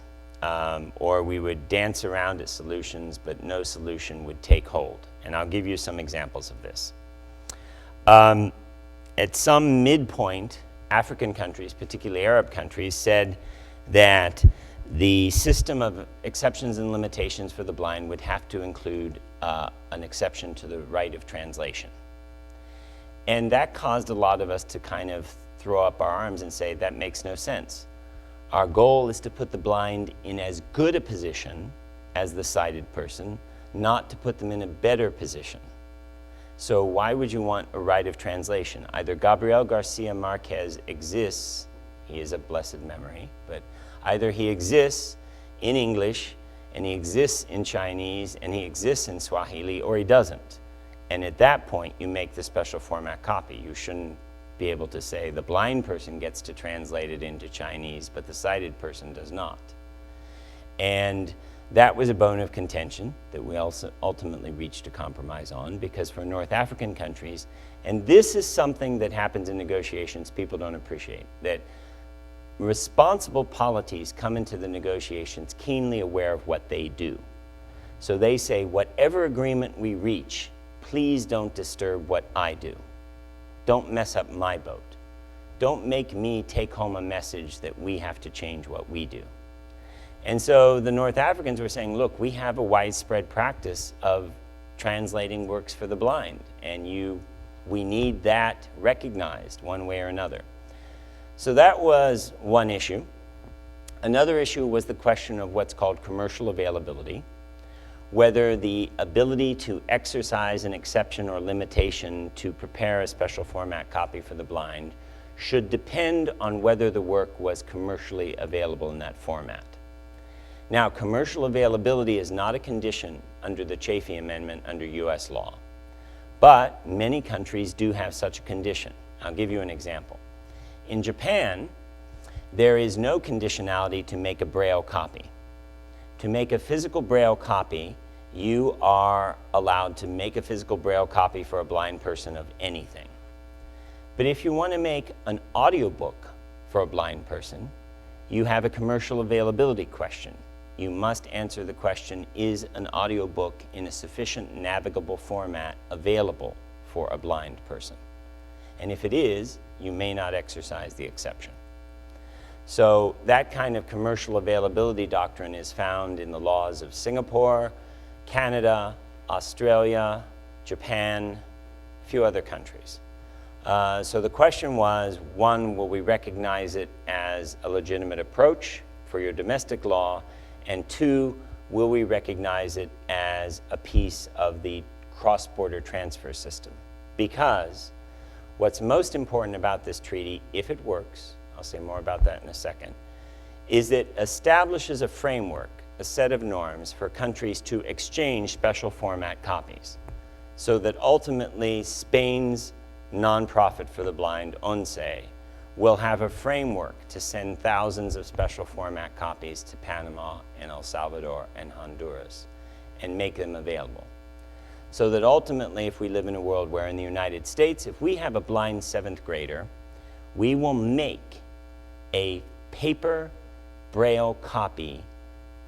or we would dance around at solutions, but no solution would take hold. And I'll give you some examples of this. at some midpoint, African countries, particularly Arab countries, said that the system of exceptions and limitations for the blind would have to include an exception to the right of translation. And that caused a lot of us to kind of throw up our arms and say, that makes no sense. Our goal is to put the blind in as good a position as the sighted person, not to put them in a better position. So why would you want a right of translation? Either Gabriel Garcia Marquez exists, he is a blessed memory, but either he exists in English, and he exists in Chinese, and he exists in Swahili, or he doesn't. And at that point, you make the special format copy. You shouldn't be able to say the blind person gets to translate it into Chinese, but the sighted person does not. And that was a bone of contention that we also ultimately reached a compromise on, because for North African countries, and this is something that happens in negotiations people don't appreciate, that responsible polities come into the negotiations keenly aware of what they do. So they say, whatever agreement we reach, please don't disturb what I do. Don't mess up my boat. Don't make me take home a message that we have to change what we do. And so the North Africans were saying, look, we have a widespread practice of translating works for the blind, and we need that recognized one way or another. So that was one issue. Another issue was the question of what's called commercial availability, whether the ability to exercise an exception or limitation to prepare a special format copy for the blind should depend on whether the work was commercially available in that format. Now, commercial availability is not a condition under the Chafee Amendment under US law, but many countries do have such a condition. I'll give you an example. In Japan, there is no conditionality to make a Braille copy. To make a physical Braille copy, you are allowed to make a physical Braille copy for a blind person of anything. But if you want to make an audiobook for a blind person, you have a commercial availability question. You must answer the question, is an audiobook in a sufficient navigable format available for a blind person? And if it is, you may not exercise the exception. So that kind of commercial availability doctrine is found in the laws of Singapore, Canada, Australia, Japan, a few other countries. So the question was, one, will we recognize it as a legitimate approach for your domestic law? And two, will we recognize it as a piece of the cross-border transfer system? Because what's most important about this treaty, if it works, I'll say more about that in a second, is that it establishes a framework, a set of norms for countries to exchange special format copies, so that ultimately Spain's nonprofit for the blind, ONCE, will have a framework to send thousands of special format copies to Panama and El Salvador and Honduras and make them available. So that ultimately, if we live in a world where in the United States, if we have a blind 7th grader, we will make a paper Braille copy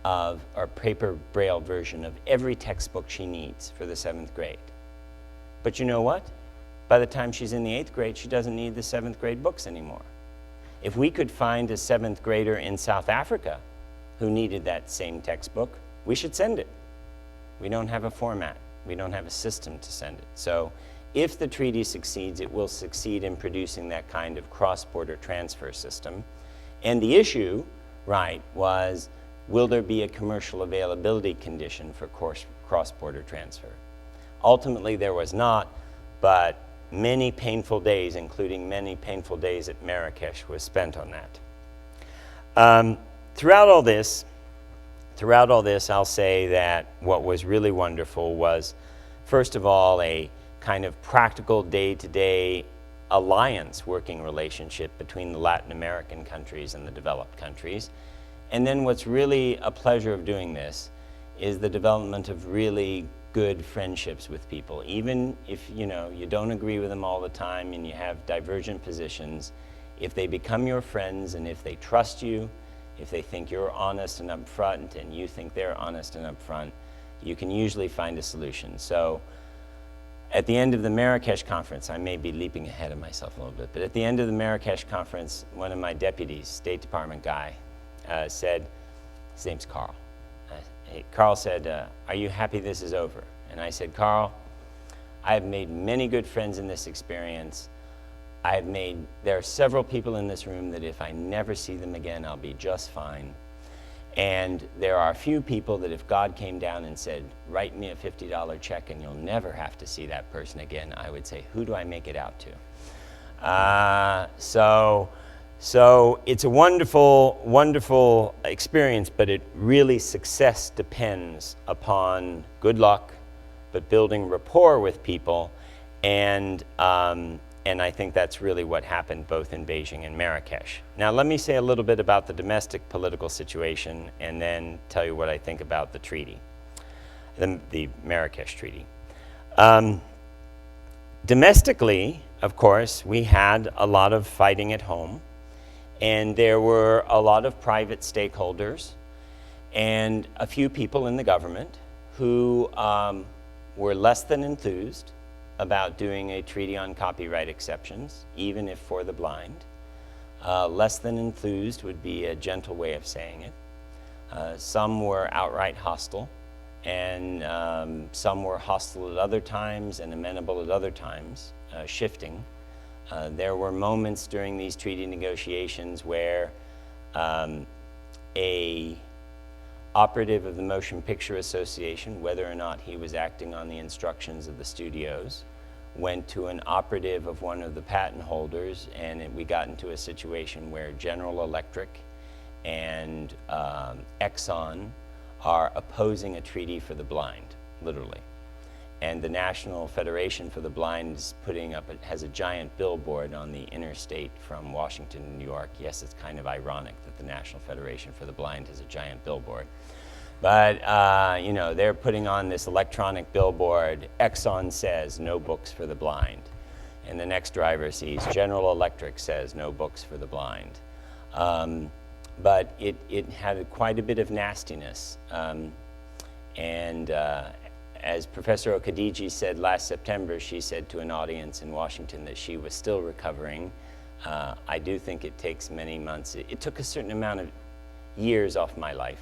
of, or paper Braille version of every textbook she needs for the 7th grade. But you know what? By the time she's in the 8th grade, she doesn't need the 7th grade books anymore. If we could find a 7th grader in South Africa who needed that same textbook, we should send it. We don't have a format. We don't have a system to send it. So if the treaty succeeds, it will succeed in producing that kind of cross-border transfer system. And the issue, right, was, will there be a commercial availability condition for cross-border transfer? Ultimately, there was not, but many painful days, including many painful days at Marrakesh, was spent on that. Throughout all this, I'll say that what was really wonderful was, first of all, a kind of practical day-to-day alliance working relationship between the Latin American countries and the developed countries. And then what's really a pleasure of doing this is the development of really good friendships with people. Even if you don't agree with them all the time and you have divergent positions, if they become your friends and if they trust you, if they think you're honest and upfront and you think they're honest and upfront, you can usually find a solution. So At the end of the Marrakesh conference, I may be leaping ahead of myself a little bit, but at the end of the Marrakesh conference, one of my deputies, State Department guy, said, his name's Carl. Carl said, are you happy this is over? And I said, Carl, I have made many good friends in this experience. There are several people in this room that if I never see them again, I'll be just fine. And there are a few people that if God came down and said, write me a $50 check and you'll never have to see that person again, I would say, who do I make it out to? So it's a wonderful, wonderful experience, but success depends upon good luck, but building rapport with people, and I think that's really what happened both in Beijing and Marrakesh. Now let me say a little bit about the domestic political situation and then tell you what I think about the treaty, the Marrakesh Treaty. Domestically, of course, we had a lot of fighting at home, and there were a lot of private stakeholders and a few people in the government who were less than enthused about doing a treaty on copyright exceptions, even if for the blind. Less than enthused would be a gentle way of saying it. Some were outright hostile, and some were hostile at other times and amenable at other times, shifting. There were moments during these treaty negotiations where a operative of the Motion Picture Association, whether or not he was acting on the instructions of the studios, went to an operative of one of the patent holders, and we got into a situation where General Electric and Exxon are opposing a treaty for the blind, literally. And the National Federation for the Blind is has a giant billboard on the interstate from Washington to New York. Yes, it's kind of ironic that the National Federation for the Blind has a giant billboard. But, they're putting on this electronic billboard. Exxon says, no books for the blind. And the next driver sees General Electric says, no books for the blind. But it had quite a bit of nastiness. As Professor Okadiji said last September, she said to an audience in Washington that she was still recovering. I do think it takes many months. It took a certain amount of years off my life,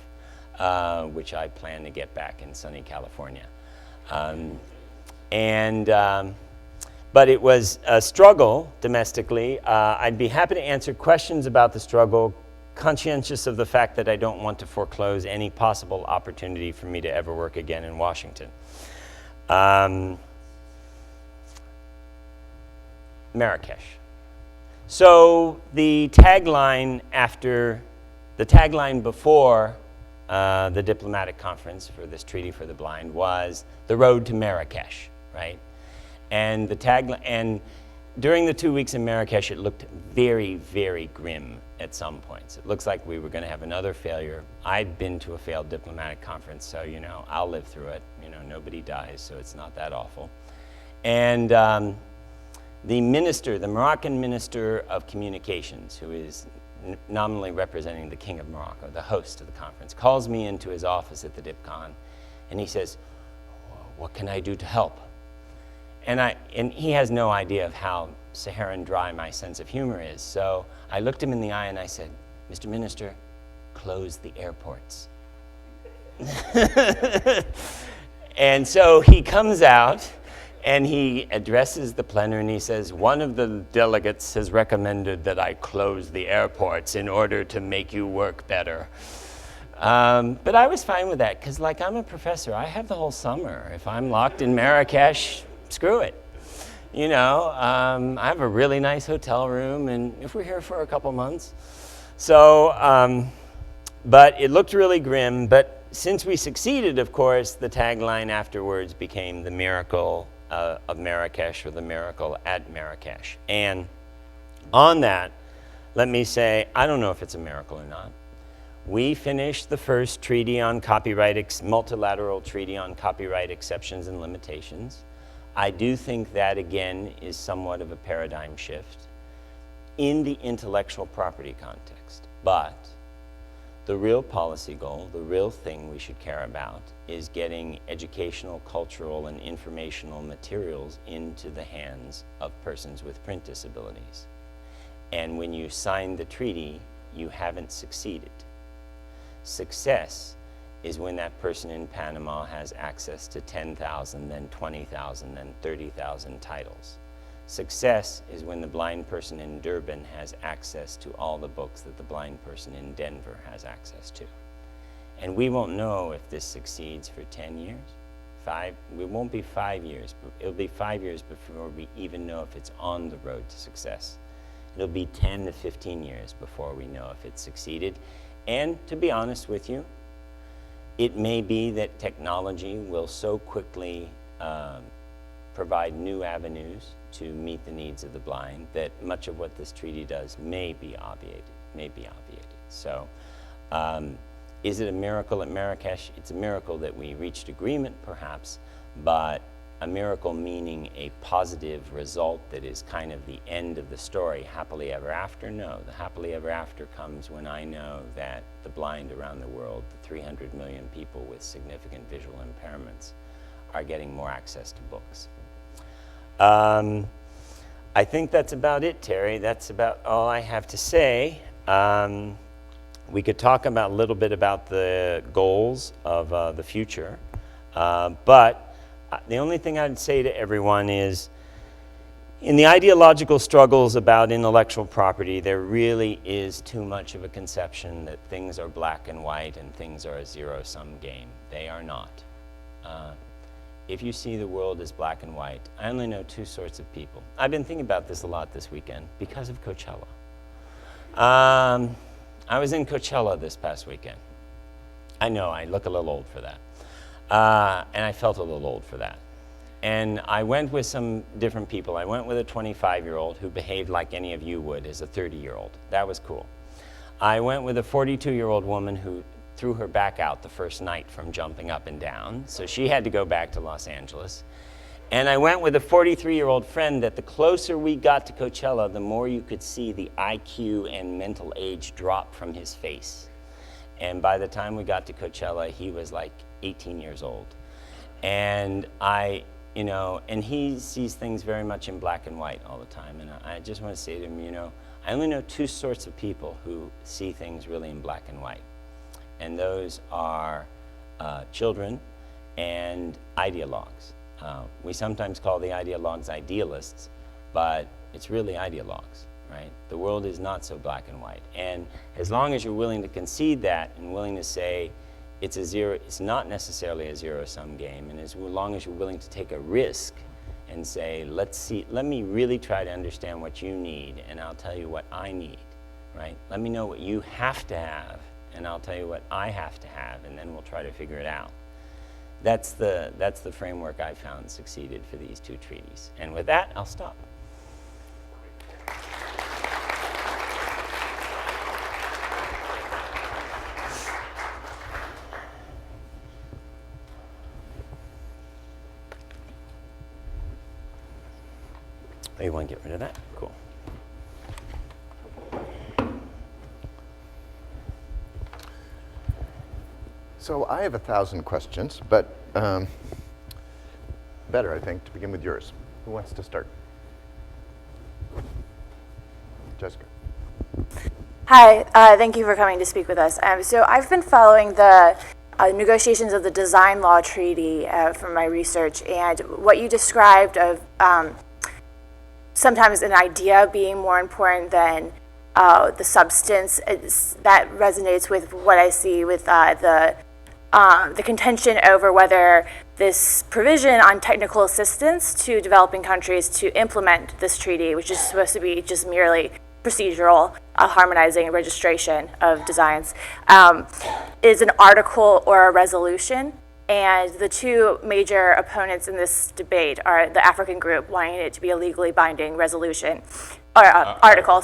which I plan to get back in sunny California. But it was a struggle domestically. I'd be happy to answer questions about the struggle, conscientious of the fact that I don't want to foreclose any possible opportunity for me to ever work again in Washington. Marrakesh. So the tagline before the diplomatic conference for this Treaty for the Blind was the road to Marrakesh, right? And the tagline, and during the 2 weeks in Marrakesh, it looked very, very grim at some points. It looks like we were going to have another failure. I'd been to a failed diplomatic conference, so, I'll live through it. Nobody dies, so it's not that awful. And the Moroccan Minister of Communications, who is nominally representing the King of Morocco, the host of the conference, calls me into his office at the DipCon, and he says, what can I do to help? And he has no idea of how Saharan dry my sense of humor is. So I looked him in the eye and I said, Mr. Minister, close the airports. And so he comes out and he addresses the plenary and he says, one of the delegates has recommended that I close the airports in order to make you work better. But I was fine with that because, I'm a professor. I have the whole summer. If I'm locked in Marrakesh, screw it. I have a really nice hotel room, and if we're here for a couple months. So, but it looked really grim. But since we succeeded, of course, the tagline afterwards became the miracle of Marrakesh, or the miracle at Marrakesh. And on that, let me say, I don't know if it's a miracle or not. We finished the first treaty on multilateral treaty on copyright exceptions and limitations. I do think that, again, is somewhat of a paradigm shift in the intellectual property context. But The real policy goal, the real thing we should care about, is getting educational, cultural, and informational materials into the hands of persons with print disabilities. And when you sign the treaty, you haven't succeeded. Success is when that person in Panama has access to 10,000, then 20,000, then 30,000 titles. Success is when the blind person in Durban has access to all the books that the blind person in Denver has access to. And we won't know if this succeeds for 10 years, it won't be 5 years, but it'll be 5 years before we even know if it's on the road to success. It'll be 10 to 15 years before we know if it's succeeded. And to be honest with you, it may be that technology will so quickly provide new avenues to meet the needs of the blind that much of what this treaty does may be obviated. So is it a miracle at Marrakesh? It's a miracle that we reached agreement, perhaps, but a miracle meaning a positive result that is kind of the end of the story. Happily ever after? No. The happily ever after comes when I know that the blind around the world, the 300 million people with significant visual impairments, are getting more access to books. I think that's about it, Terry. That's about all I have to say. We could talk about a little bit about the goals of the future, but the only thing I'd say to everyone is, in the ideological struggles about intellectual property, there really is too much of a conception that things are black and white and things are a zero-sum game. They are not. If you see the world as black and white, I only know two sorts of people. I've been thinking about this a lot this weekend because of Coachella. I was in Coachella this past weekend. I know, I look a little old for that. And I felt a little old for that. And I went with some different people. I went with a 25-year-old who behaved like any of you would as a 30-year-old. That was cool. I went with a 42-year-old woman who threw her back out the first night from jumping up and down, so she had to go back to Los Angeles. And I went with a 43-year-old friend that the closer we got to Coachella, the more you could see the IQ and mental age drop from his face. And by the time we got to Coachella, he was like 18 years old. And and he sees things very much in black and white all the time. And I just want to say to him, I only know two sorts of people who see things really in black and white. And those are children and ideologues. We sometimes call the ideologues idealists, but it's really ideologues, right? The world is not so black and white. And as long as you're willing to concede that and willing to say it's not necessarily a zero-sum game, and as long as you're willing to take a risk and say, let me really try to understand what you need, and I'll tell you what I need, right? Let me know what you have to have, and I'll tell you what I have to have, and then we'll try to figure it out. That's the framework I found succeeded for these two treaties. And with that, I'll stop. Oh, you want to get rid of that? Cool. So I have 1,000 questions, but better, I think, to begin with yours. Who wants to start? Jessica. Hi, thank you for coming to speak with us. So I've been following the negotiations of the Design Law Treaty from my research, and what you described of sometimes an idea being more important than the substance, that resonates with what I see with the contention over whether this provision on technical assistance to developing countries to implement this treaty, which is supposed to be just merely procedural, harmonizing registration of designs, is an article or a resolution. And the two major opponents in this debate are the African group wanting it to be a legally binding resolution, or article,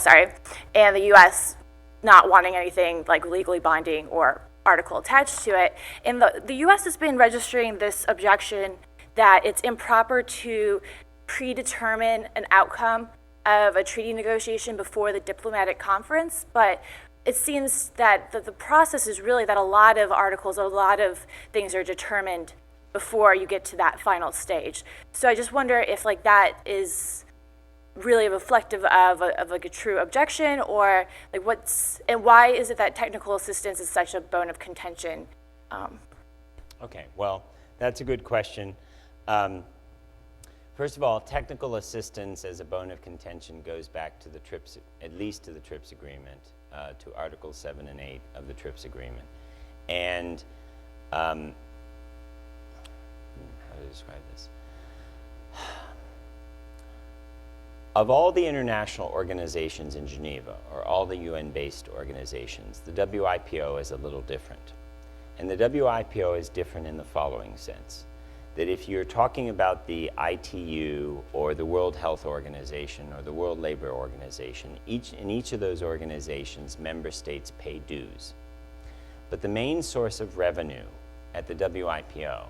and the U.S. not wanting anything like legally binding or article attached to it. And the U.S. has been registering this objection that it's improper to predetermine an outcome of a treaty negotiation before the diplomatic conference, but it seems that the process is really that a lot of articles, a lot of things are determined before you get to that final stage. So I just wonder if like that is really reflective of like a true objection, or like and why is it that technical assistance is such a bone of contention? Okay, well, that's a good question. First of all, technical assistance as a bone of contention goes back to the TRIPS, at least to the TRIPS agreement, to Articles 7 and 8 of the TRIPS agreement. And how to describe this? Of all the international organizations in Geneva, or all the UN-based organizations, the WIPO is a little different. And the WIPO is different in the following sense, that if you're talking about the ITU or the World Health Organization or the World Labor Organization, in each of those organizations, member states pay dues. But the main source of revenue at the WIPO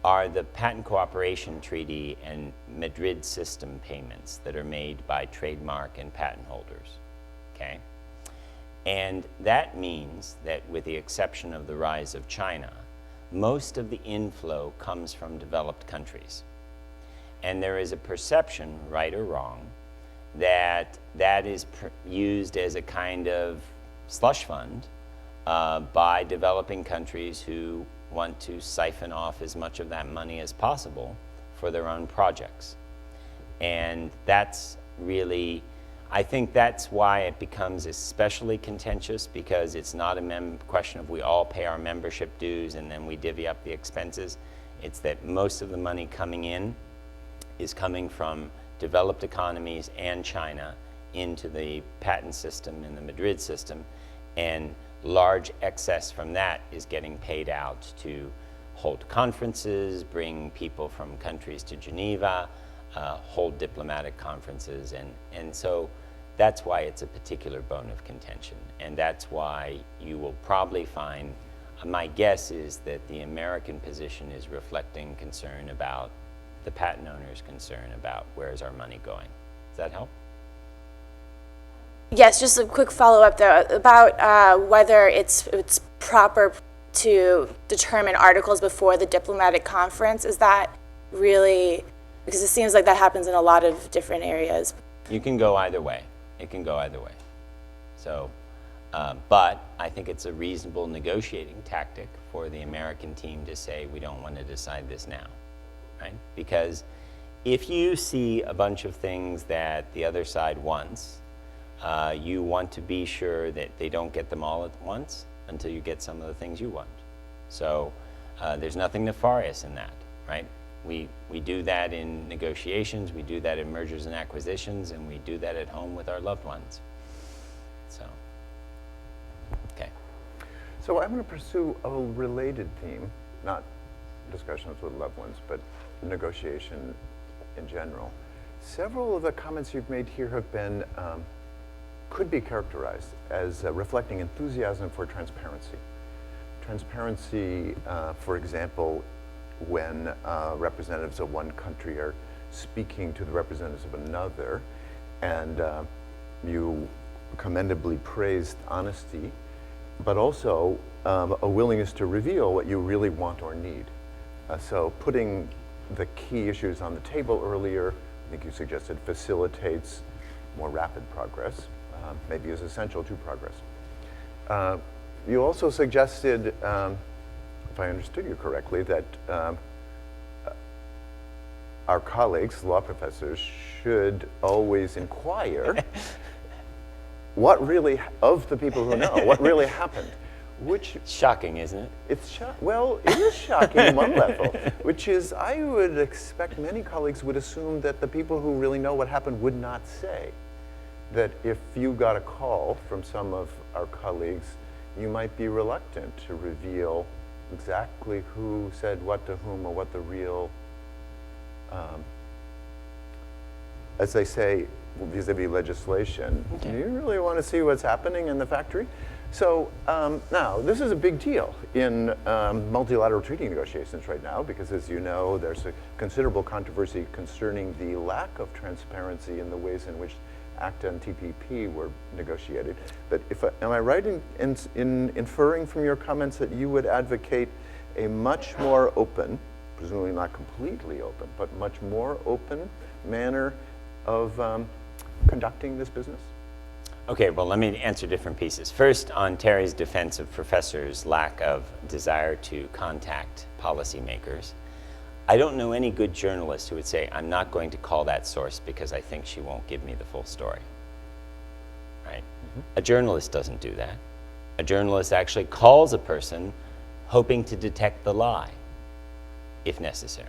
are the Patent Cooperation Treaty and Madrid system payments that are made by trademark and patent holders, okay? And that means that with the exception of the rise of China, most of the inflow comes from developed countries. And there is a perception, right or wrong, that that is used as a kind of slush fund by developing countries who want to siphon off as much of that money as possible for their own projects. And that's really, I think that's why it becomes especially contentious, because it's not a question of we all pay our membership dues and then we divvy up the expenses. It's that most of the money coming in is coming from developed economies and China into the patent system and the Madrid system, and large excess from that is getting paid out to hold conferences, bring people from countries to Geneva, hold diplomatic conferences, and so that's why it's a particular bone of contention. And that's why you will probably find, my guess is that the American position is reflecting concern about the patent owner's concern about where's our money going. Does that help? Yes, just a quick follow-up though about whether it's proper to determine articles before the diplomatic conference. Is that really, because it seems like that happens in a lot of different areas. You can go either way. It can go either way. So, but I think it's a reasonable negotiating tactic for the American team to say, we don't want to decide this now, right? Because if you see a bunch of things that the other side wants, you want to be sure that they don't get them all at once until you get some of the things you want. So there's nothing nefarious in that, right? We do that in negotiations, we do that in mergers and acquisitions, and we do that at home with our loved ones. So, okay. So I'm going to pursue a related theme, not discussions with loved ones, but negotiation in general. Several of the comments you've made here have been, could be characterized as reflecting enthusiasm for transparency. Transparency, for example, when representatives of one country are speaking to the representatives of another, and you commendably praised honesty, but also a willingness to reveal what you really want or need. So putting the key issues on the table earlier, I think you suggested, facilitates more rapid progress, maybe is essential to progress. You also suggested, if I understood you correctly, that our colleagues, law professors, should always inquire what really, of the people who know, what really happened. Which, shocking, isn't it? It's well, it is shocking on one level, which is I would expect many colleagues would assume that the people who really know what happened would not say. That if you got a call from some of our colleagues, you might be reluctant to reveal exactly who said what to whom or what the real, as they say, vis-a-vis legislation, do you really want to see what's happening in the factory? So now, this is a big deal in multilateral treaty negotiations right now, because as you know, there's a considerable controversy concerning the lack of transparency in the ways in which ACTA and TPP were negotiated. But am I right in inferring from your comments that you would advocate a much more open, presumably not completely open, but much more open manner of conducting this business? Okay, well, let me answer different pieces. First, on Terry's defense of professors' lack of desire to contact policymakers, I don't know any good journalist who would say, I'm not going to call that source because I think she won't give me the full story, right? A journalist doesn't do that. A journalist actually calls a person hoping to detect the lie, if necessary.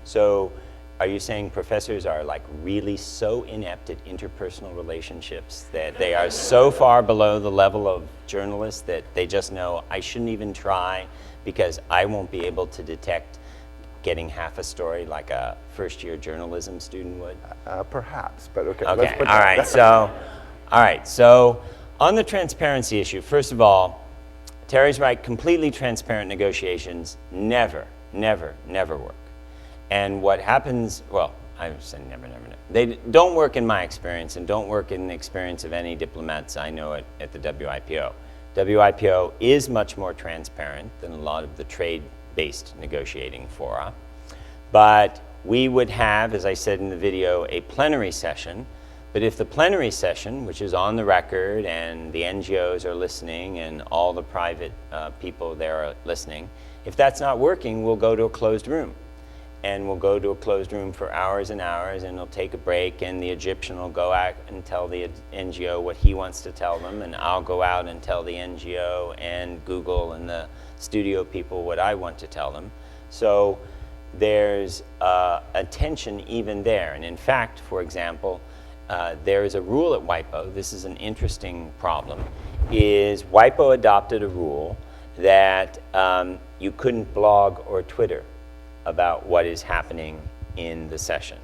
So, are you saying professors are like really so inept at interpersonal relationships that they are so far below the level of journalists that they just know, I shouldn't even try because I won't be able to detect getting half a story like a first-year journalism student would? Perhaps, but okay. Okay, Let's put all right, so on the transparency issue, first of all, Terry's right, completely transparent negotiations never work. And what happens, well, I would say never. They don't work in my experience and don't work in the experience of any diplomats I know at the WIPO. WIPO is much more transparent than a lot of the trade-based negotiating fora. But we would have, as I said in the video, a plenary session. But if the plenary session, which is on the record and the NGOs are listening and all the private people there are listening, if that's not working, we'll go to a closed room. And we'll go to a closed room for hours and hours, and we'll take a break, and the Egyptian will go out and tell the NGO what he wants to tell them, and I'll go out and tell the NGO and Google and the studio people what I want to tell them. So there's a tension even there. And in fact, for example, there is a rule at WIPO, this is an interesting problem, is WIPO adopted a rule that you couldn't blog or Twitter about what is happening in the session.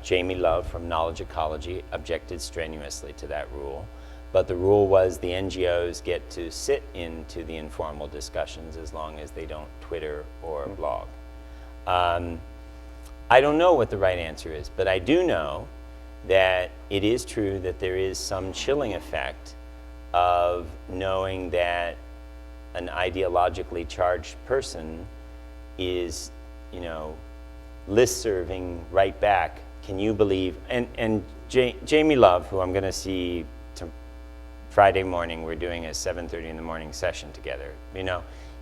Jamie Love from Knowledge Ecology objected strenuously to that rule, but the rule was the NGOs get to sit into the informal discussions as long as they don't Twitter or blog. I don't know what the right answer is, but I do know that it is true that there is some chilling effect of knowing that an ideologically charged person is, list-serving right back. Can you believe? And Jamie Love, who I'm going to see Friday morning, we're doing a 7:30 in the morning session together.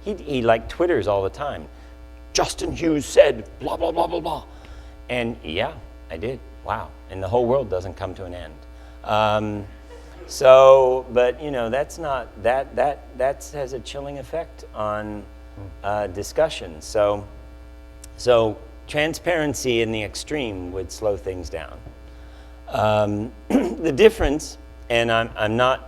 He like Twitters all the time. Justin Hughes said blah blah blah blah blah, and yeah, I did. Wow, and the whole world doesn't come to an end. So, but that's not that has a chilling effect on discussion. So transparency in the extreme would slow things down. The difference, and I'm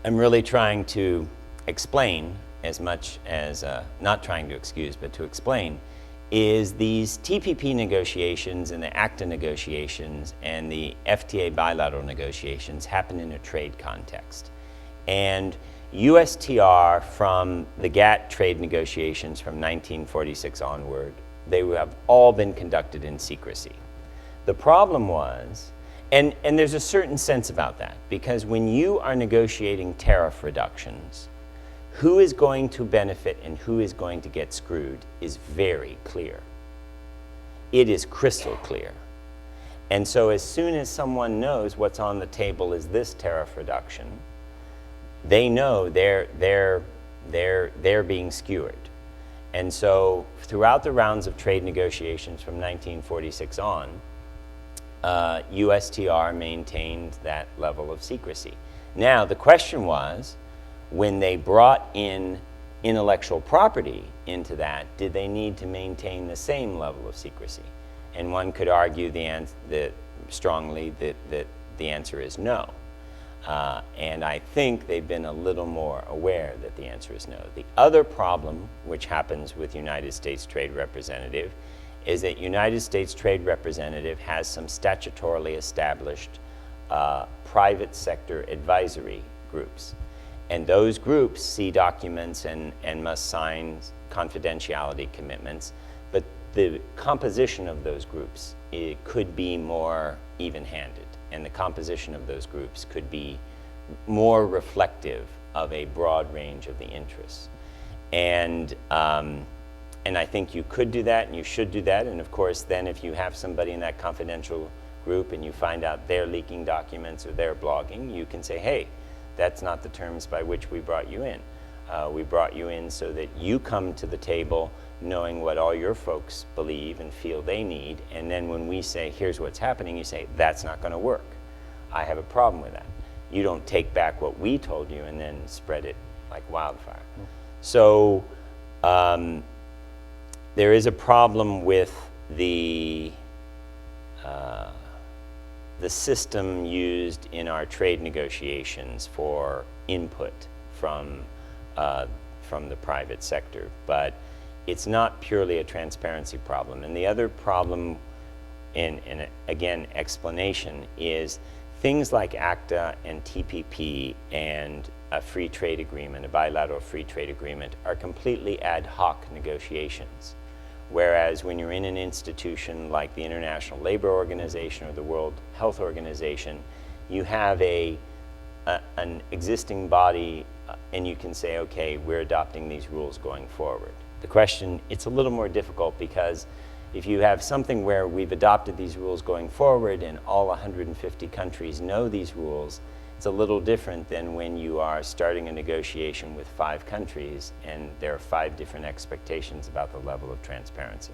really trying to explain as much as not trying to excuse, but to explain, is these TPP negotiations and the ACTA negotiations and the FTA bilateral negotiations happen in a trade context. And USTR from the GATT trade negotiations from 1946 onward, they have all been conducted in secrecy. The problem was, and there's a certain sense about that, because when you are negotiating tariff reductions, who is going to benefit and who is going to get screwed is very clear. It is crystal clear. And so as soon as someone knows what's on the table is this tariff reduction, they know they're being skewered. And so throughout the rounds of trade negotiations from 1946 on, USTR maintained that level of secrecy. Now the question was, when they brought in intellectual property into that, did they need to maintain the same level of secrecy? And one could argue strongly that the answer is no. And I think they've been a little more aware that the answer is no. The other problem, which happens with United States Trade Representative, is that United States Trade Representative has some statutorily established private sector advisory groups. And those groups see documents and must sign confidentiality commitments. But the composition of those groups, it could be more even-handed, and the composition of those groups could be more reflective of a broad range of the interests. And I think you could do that, and you should do that. And of course, then if you have somebody in that confidential group and you find out they're leaking documents or they're blogging, you can say, hey, that's not the terms by which we brought you in. We brought you in so that you come to the table knowing what all your folks believe and feel they need. And then when we say, here's what's happening, you say, that's not going to work. I have a problem with that. You don't take back what we told you and then spread it like wildfire. So there is a problem with the system used in our trade negotiations for input from the private sector, but it's not purely a transparency problem. And the other problem, and again, explanation, is things like ACTA and TPP and a free trade agreement, a bilateral free trade agreement, are completely ad hoc negotiations. Whereas when you're in an institution like the International Labor Organization or the World Health Organization, you have an existing body and you can say, okay, we're adopting these rules going forward. The question, it's a little more difficult because if you have something where we've adopted these rules going forward and all 150 countries know these rules, it's a little different than when you are starting a negotiation with 5 countries and there are 5 different expectations about the level of transparency.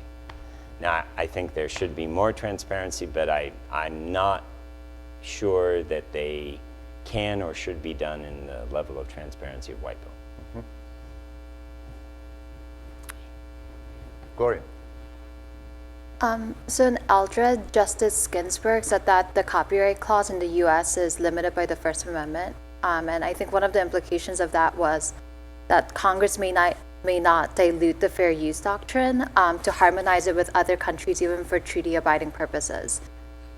Now, I think there should be more transparency, but I'm not sure that they can or should be done in the level of transparency of White Bill. Gloria. So in Eldred, Justice Ginsburg said that the copyright clause in the U.S. is limited by the First Amendment. And I think one of the implications of that was that Congress may not dilute the fair use doctrine to harmonize it with other countries, even for treaty-abiding purposes.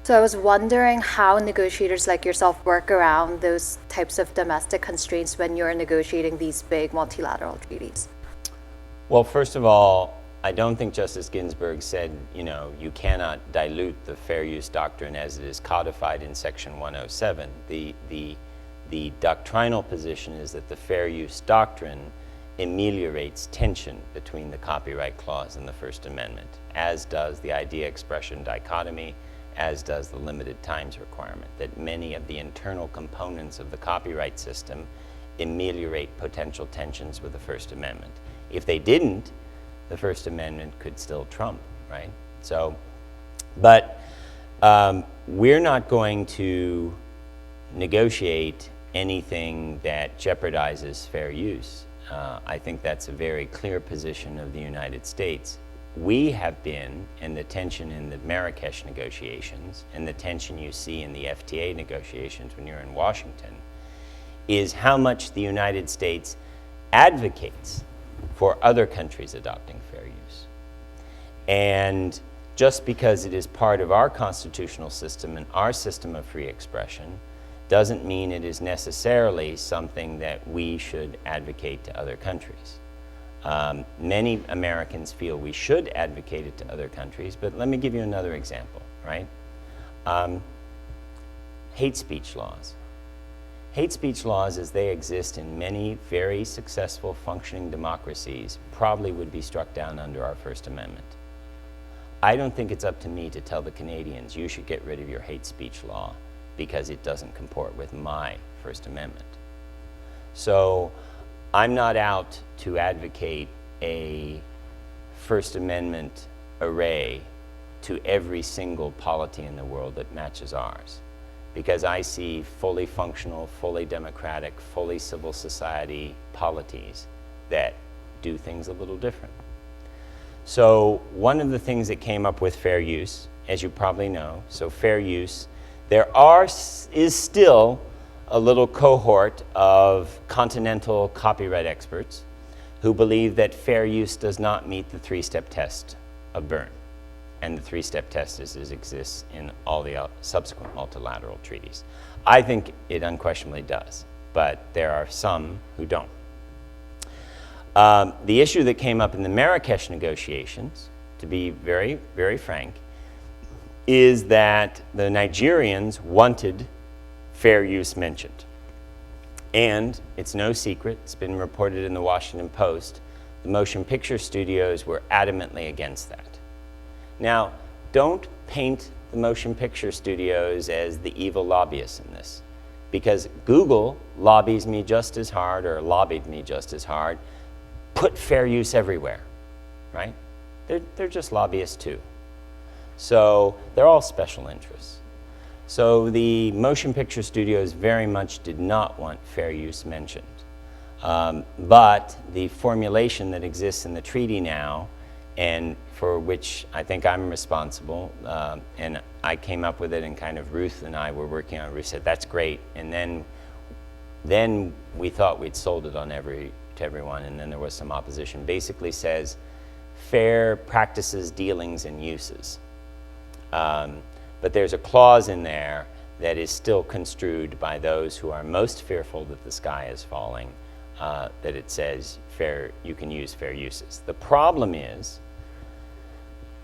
So I was wondering how negotiators like yourself work around those types of domestic constraints when you're negotiating these big multilateral treaties. Well, first of all, I don't think Justice Ginsburg said, you cannot dilute the fair use doctrine as it is codified in Section 107. The doctrinal position is that the fair use doctrine ameliorates tension between the Copyright Clause and the First Amendment, as does the idea-expression dichotomy, as does the limited times requirement, that many of the internal components of the copyright system ameliorate potential tensions with the First Amendment. If they didn't, the First Amendment could still trump, right? So, but we're not going to negotiate anything that jeopardizes fair use. I think that's a very clear position of the United States. We have been, and the tension in the Marrakesh negotiations, and the tension you see in the FTA negotiations when you're in Washington, is how much the United States advocates for other countries adopting fair use. And just because it is part of our constitutional system and our system of free expression doesn't mean it is necessarily something that we should advocate to other countries. Many Americans feel we should advocate it to other countries, but let me give you another example, right? Hate speech laws. Hate speech laws as they exist in many very successful functioning democracies probably would be struck down under our First Amendment. I don't think it's up to me to tell the Canadians you should get rid of your hate speech law because it doesn't comport with my First Amendment. So I'm not out to advocate a First Amendment array to every single polity in the world that matches ours, because I see fully functional, fully democratic, fully civil society polities that do things a little different. So one of the things that came up with fair use, as you probably know, so fair use, there is still a little cohort of continental copyright experts who believe that fair use does not meet the 3-step test of Berne. And the 3-step test exists in all the subsequent multilateral treaties. I think it unquestionably does, but there are some who don't. The issue that came up in the Marrakesh negotiations to be very, very frank, is that the Nigerians wanted fair use mentioned. And it's no secret, it's been reported in the Washington Post, the motion picture studios were adamantly against that. Now, don't paint the motion picture studios as the evil lobbyists in this, because Google lobbies me just as hard, or lobbied me just as hard. Put fair use everywhere, right? They're just lobbyists too. So they're all special interests. So the motion picture studios very much did not want fair use mentioned. But the formulation that exists in the treaty now, and for which I think I'm responsible, and I came up with it, and kind of Ruth and I were working on it. Ruth said, that's great. And then we thought we'd sold it on to everyone, and then there was some opposition. Basically says fair practices, dealings, and uses. But there's a clause in there that is still construed by those who are most fearful that the sky is falling, that it says you can use fair uses. The problem is,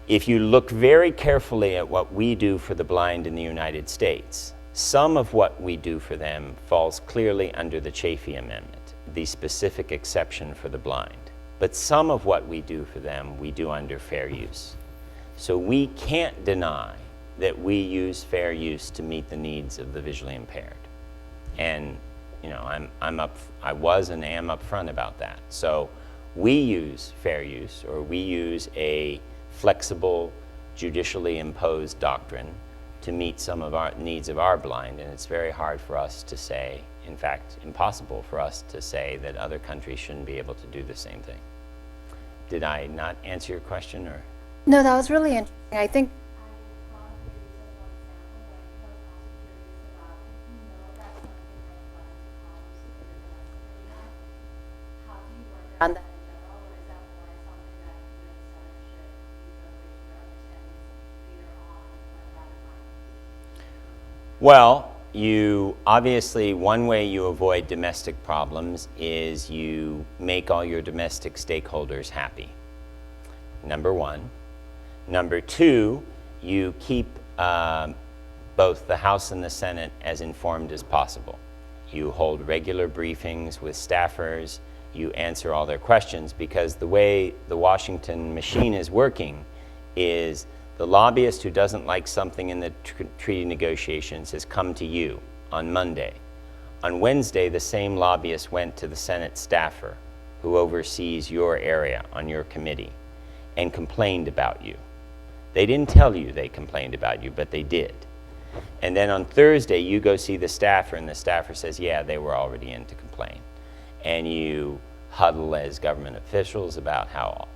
if you look very carefully at what we do for the blind in the United States, some of what we do for them falls clearly under the Chafee Amendment, the specific exception for the blind. But some of what we do for them, we do under fair use. So we can't deny that we use fair use to meet the needs of the visually impaired. And you know, I was and am upfront about that. So we use fair use, or we use a flexible, judicially imposed doctrine to meet some of our needs of our blind, and it's very hard for us to say, in fact, impossible for us to say that other countries shouldn't be able to do the same thing. Did I not answer your question, or? No, that was really interesting. I think on that. Well, you obviously, one way you avoid domestic problems is you make all your domestic stakeholders happy. Number one. Number two, you keep both the House and the Senate as informed as possible. You hold regular briefings with staffers, you answer all their questions, because the way the Washington machine is working is the lobbyist who doesn't like something in the treaty negotiations has come to you on Monday. On Wednesday, the same lobbyist went to the Senate staffer who oversees your area on your committee and complained about you. They didn't tell you they complained about you, but they did. And then on Thursday, you go see the staffer, and the staffer says, yeah, they were already in to complain. And you huddle as government officials about how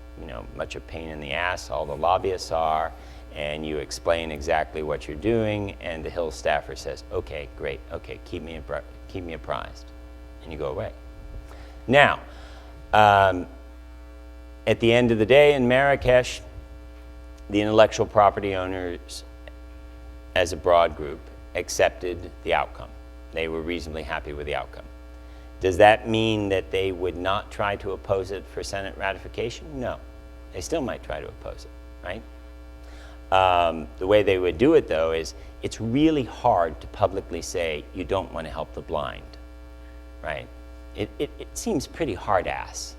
much a pain in the ass all the lobbyists are, and you explain exactly what you're doing, and the Hill staffer says, okay, great, okay, keep me apprised, and you go away. Now, at the end of the day in Marrakesh, the intellectual property owners, as a broad group, accepted the outcome. They were reasonably happy with the outcome. Does that mean that they would not try to oppose it for Senate ratification? No. They still might try to oppose it, right? The way they would do it, though, is it's really hard to publicly say you don't want to help the blind, right? It seems pretty hard-ass.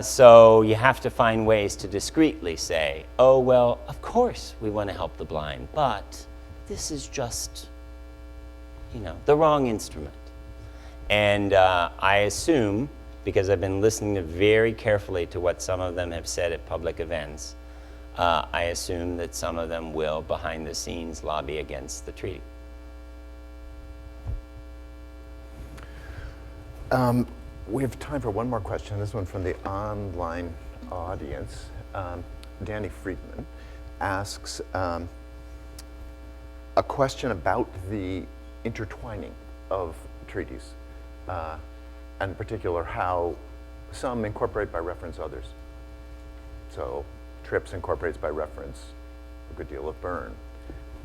So you have to find ways to discreetly say, oh, well, of course we want to help the blind, but this is just, the wrong instrument. And I assume, because I've been listening very carefully to what some of them have said at public events, I assume that some of them will, behind the scenes, lobby against the treaty. We have time for one more question. This one from the online audience. Danny Friedman asks a question about the intertwining of treaties, and in particular how some incorporate by reference others. So TRIPS incorporates by reference a good deal of Berne,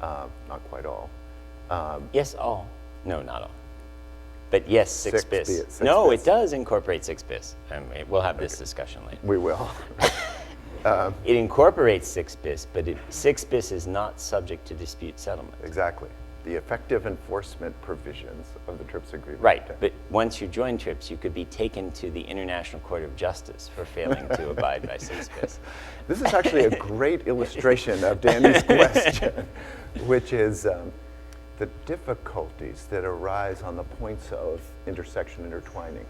not quite all. Yes, all. No, not all. But yes, 6 bis. Six No, bis. it does incorporate 6 bis. We'll have this discussion later. We will. It incorporates 6 bis, but 6 bis is not subject to dispute settlement. Exactly. The effective enforcement provisions of the TRIPS agreement. Right, but once you join TRIPS, you could be taken to the International Court of Justice for failing to abide by 6 bis. This is actually a great illustration of Danny's question, which is the difficulties that arise on the points of intersection intertwining.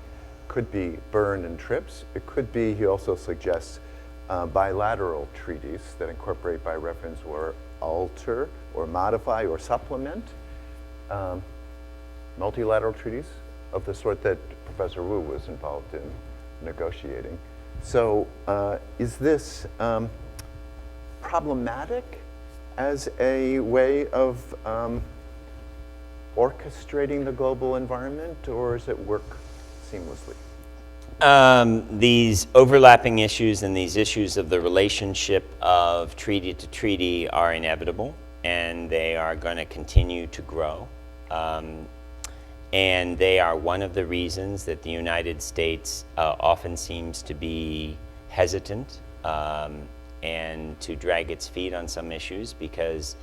Could be Berne and TRIPS. It could be, he also suggests, bilateral treaties that incorporate by reference or alter or modify or supplement multilateral treaties of the sort that Professor Wu was involved in negotiating. So is this problematic as a way of orchestrating the global environment, or does it work seamlessly? These overlapping issues and these issues of the relationship of treaty to treaty are inevitable, and they are going to continue to grow. And they are one of the reasons that the United States often seems to be hesitant and to drag its feet on some issues, because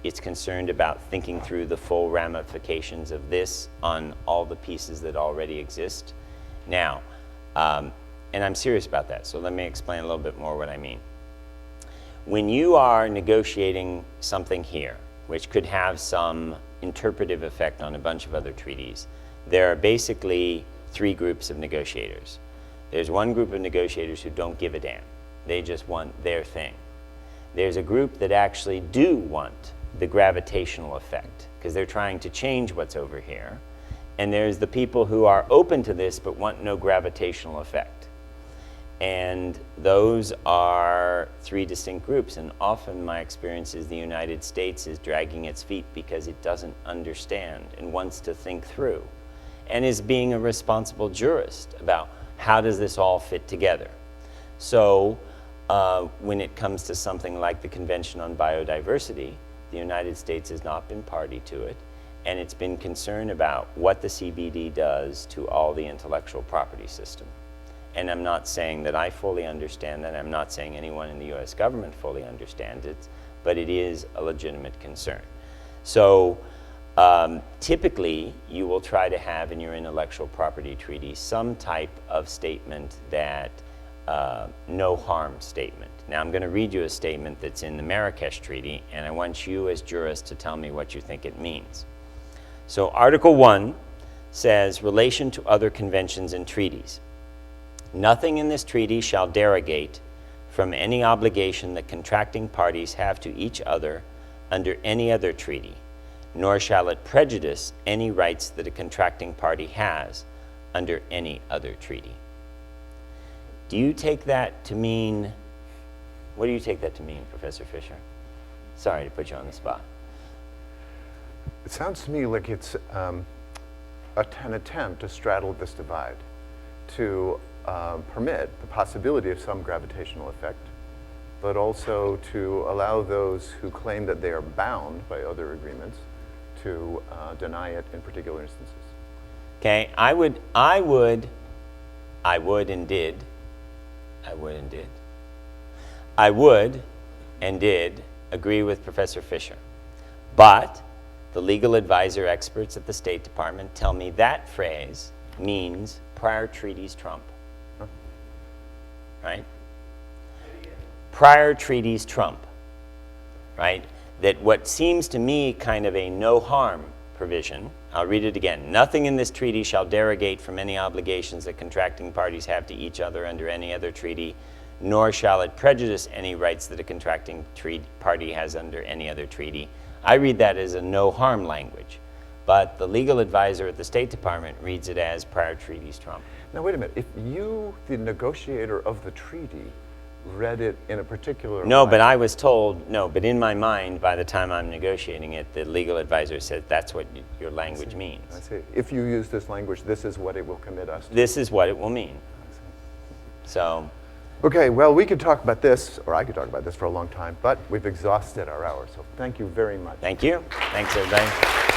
it's concerned about thinking through the full ramifications of this on all the pieces that already exist. Now, and I'm serious about that, so let me explain a little bit more what I mean. When you are negotiating something here, which could have some interpretive effect on a bunch of other treaties, there are basically 3 groups of negotiators. There's one group of negotiators who don't give a damn. They just want their thing. There's a group that actually do want the gravitational effect, because they're trying to change what's over here. And there's the people who are open to this but want no gravitational effect. And those are 3 distinct groups, and often my experience is the United States is dragging its feet because it doesn't understand and wants to think through, and is being a responsible jurist about how does this all fit together. So when it comes to something like the Convention on Biodiversity, the United States has not been party to it, and it's been concerned about what the CBD does to all the intellectual property system. And I'm not saying that I fully understand that. I'm not saying anyone in the US government fully understands it, but it is a legitimate concern. So typically, you will try to have in your intellectual property treaty some type of statement that no harm statement. Now I'm going to read you a statement that's in the Marrakesh Treaty, and I want you as jurists to tell me what you think it means. So Article 1 says, relation to other conventions and treaties. Nothing in this treaty shall derogate from any obligation that contracting parties have to each other under any other treaty, nor shall it prejudice any rights that a contracting party has under any other treaty. Do you take that to mean, what do you take that to mean, Professor Fisher? Sorry to put you on the spot. It sounds to me like it's an attempt to straddle this divide, to permit the possibility of some gravitational effect, but also to allow those who claim that they are bound by other agreements to deny it in particular instances. Okay, I would and did agree with Professor Fisher, but the legal advisor experts at the State Department tell me that phrase means prior treaties trump. Right? Prior treaties trump. Right? That what seems to me kind of a no harm provision, I'll read it again. Nothing in this treaty shall derogate from any obligations that contracting parties have to each other under any other treaty, nor shall it prejudice any rights that a contracting party has under any other treaty. I read that as a no harm language, but the legal advisor at the State Department reads it as prior treaties trump. Now wait a minute, if you, the negotiator of the treaty, read it in a particular No, way. but I was told, no, but in my mind, by the time I'm negotiating it, the legal advisor said that's what your language means. I see. If you use this language, this is what it will commit us to. This is what it will mean. So, Okay, well, we could talk about this, or I could talk about this for a long time, but we've exhausted our hour, so thank you very much. thank you. Thanks, everybody.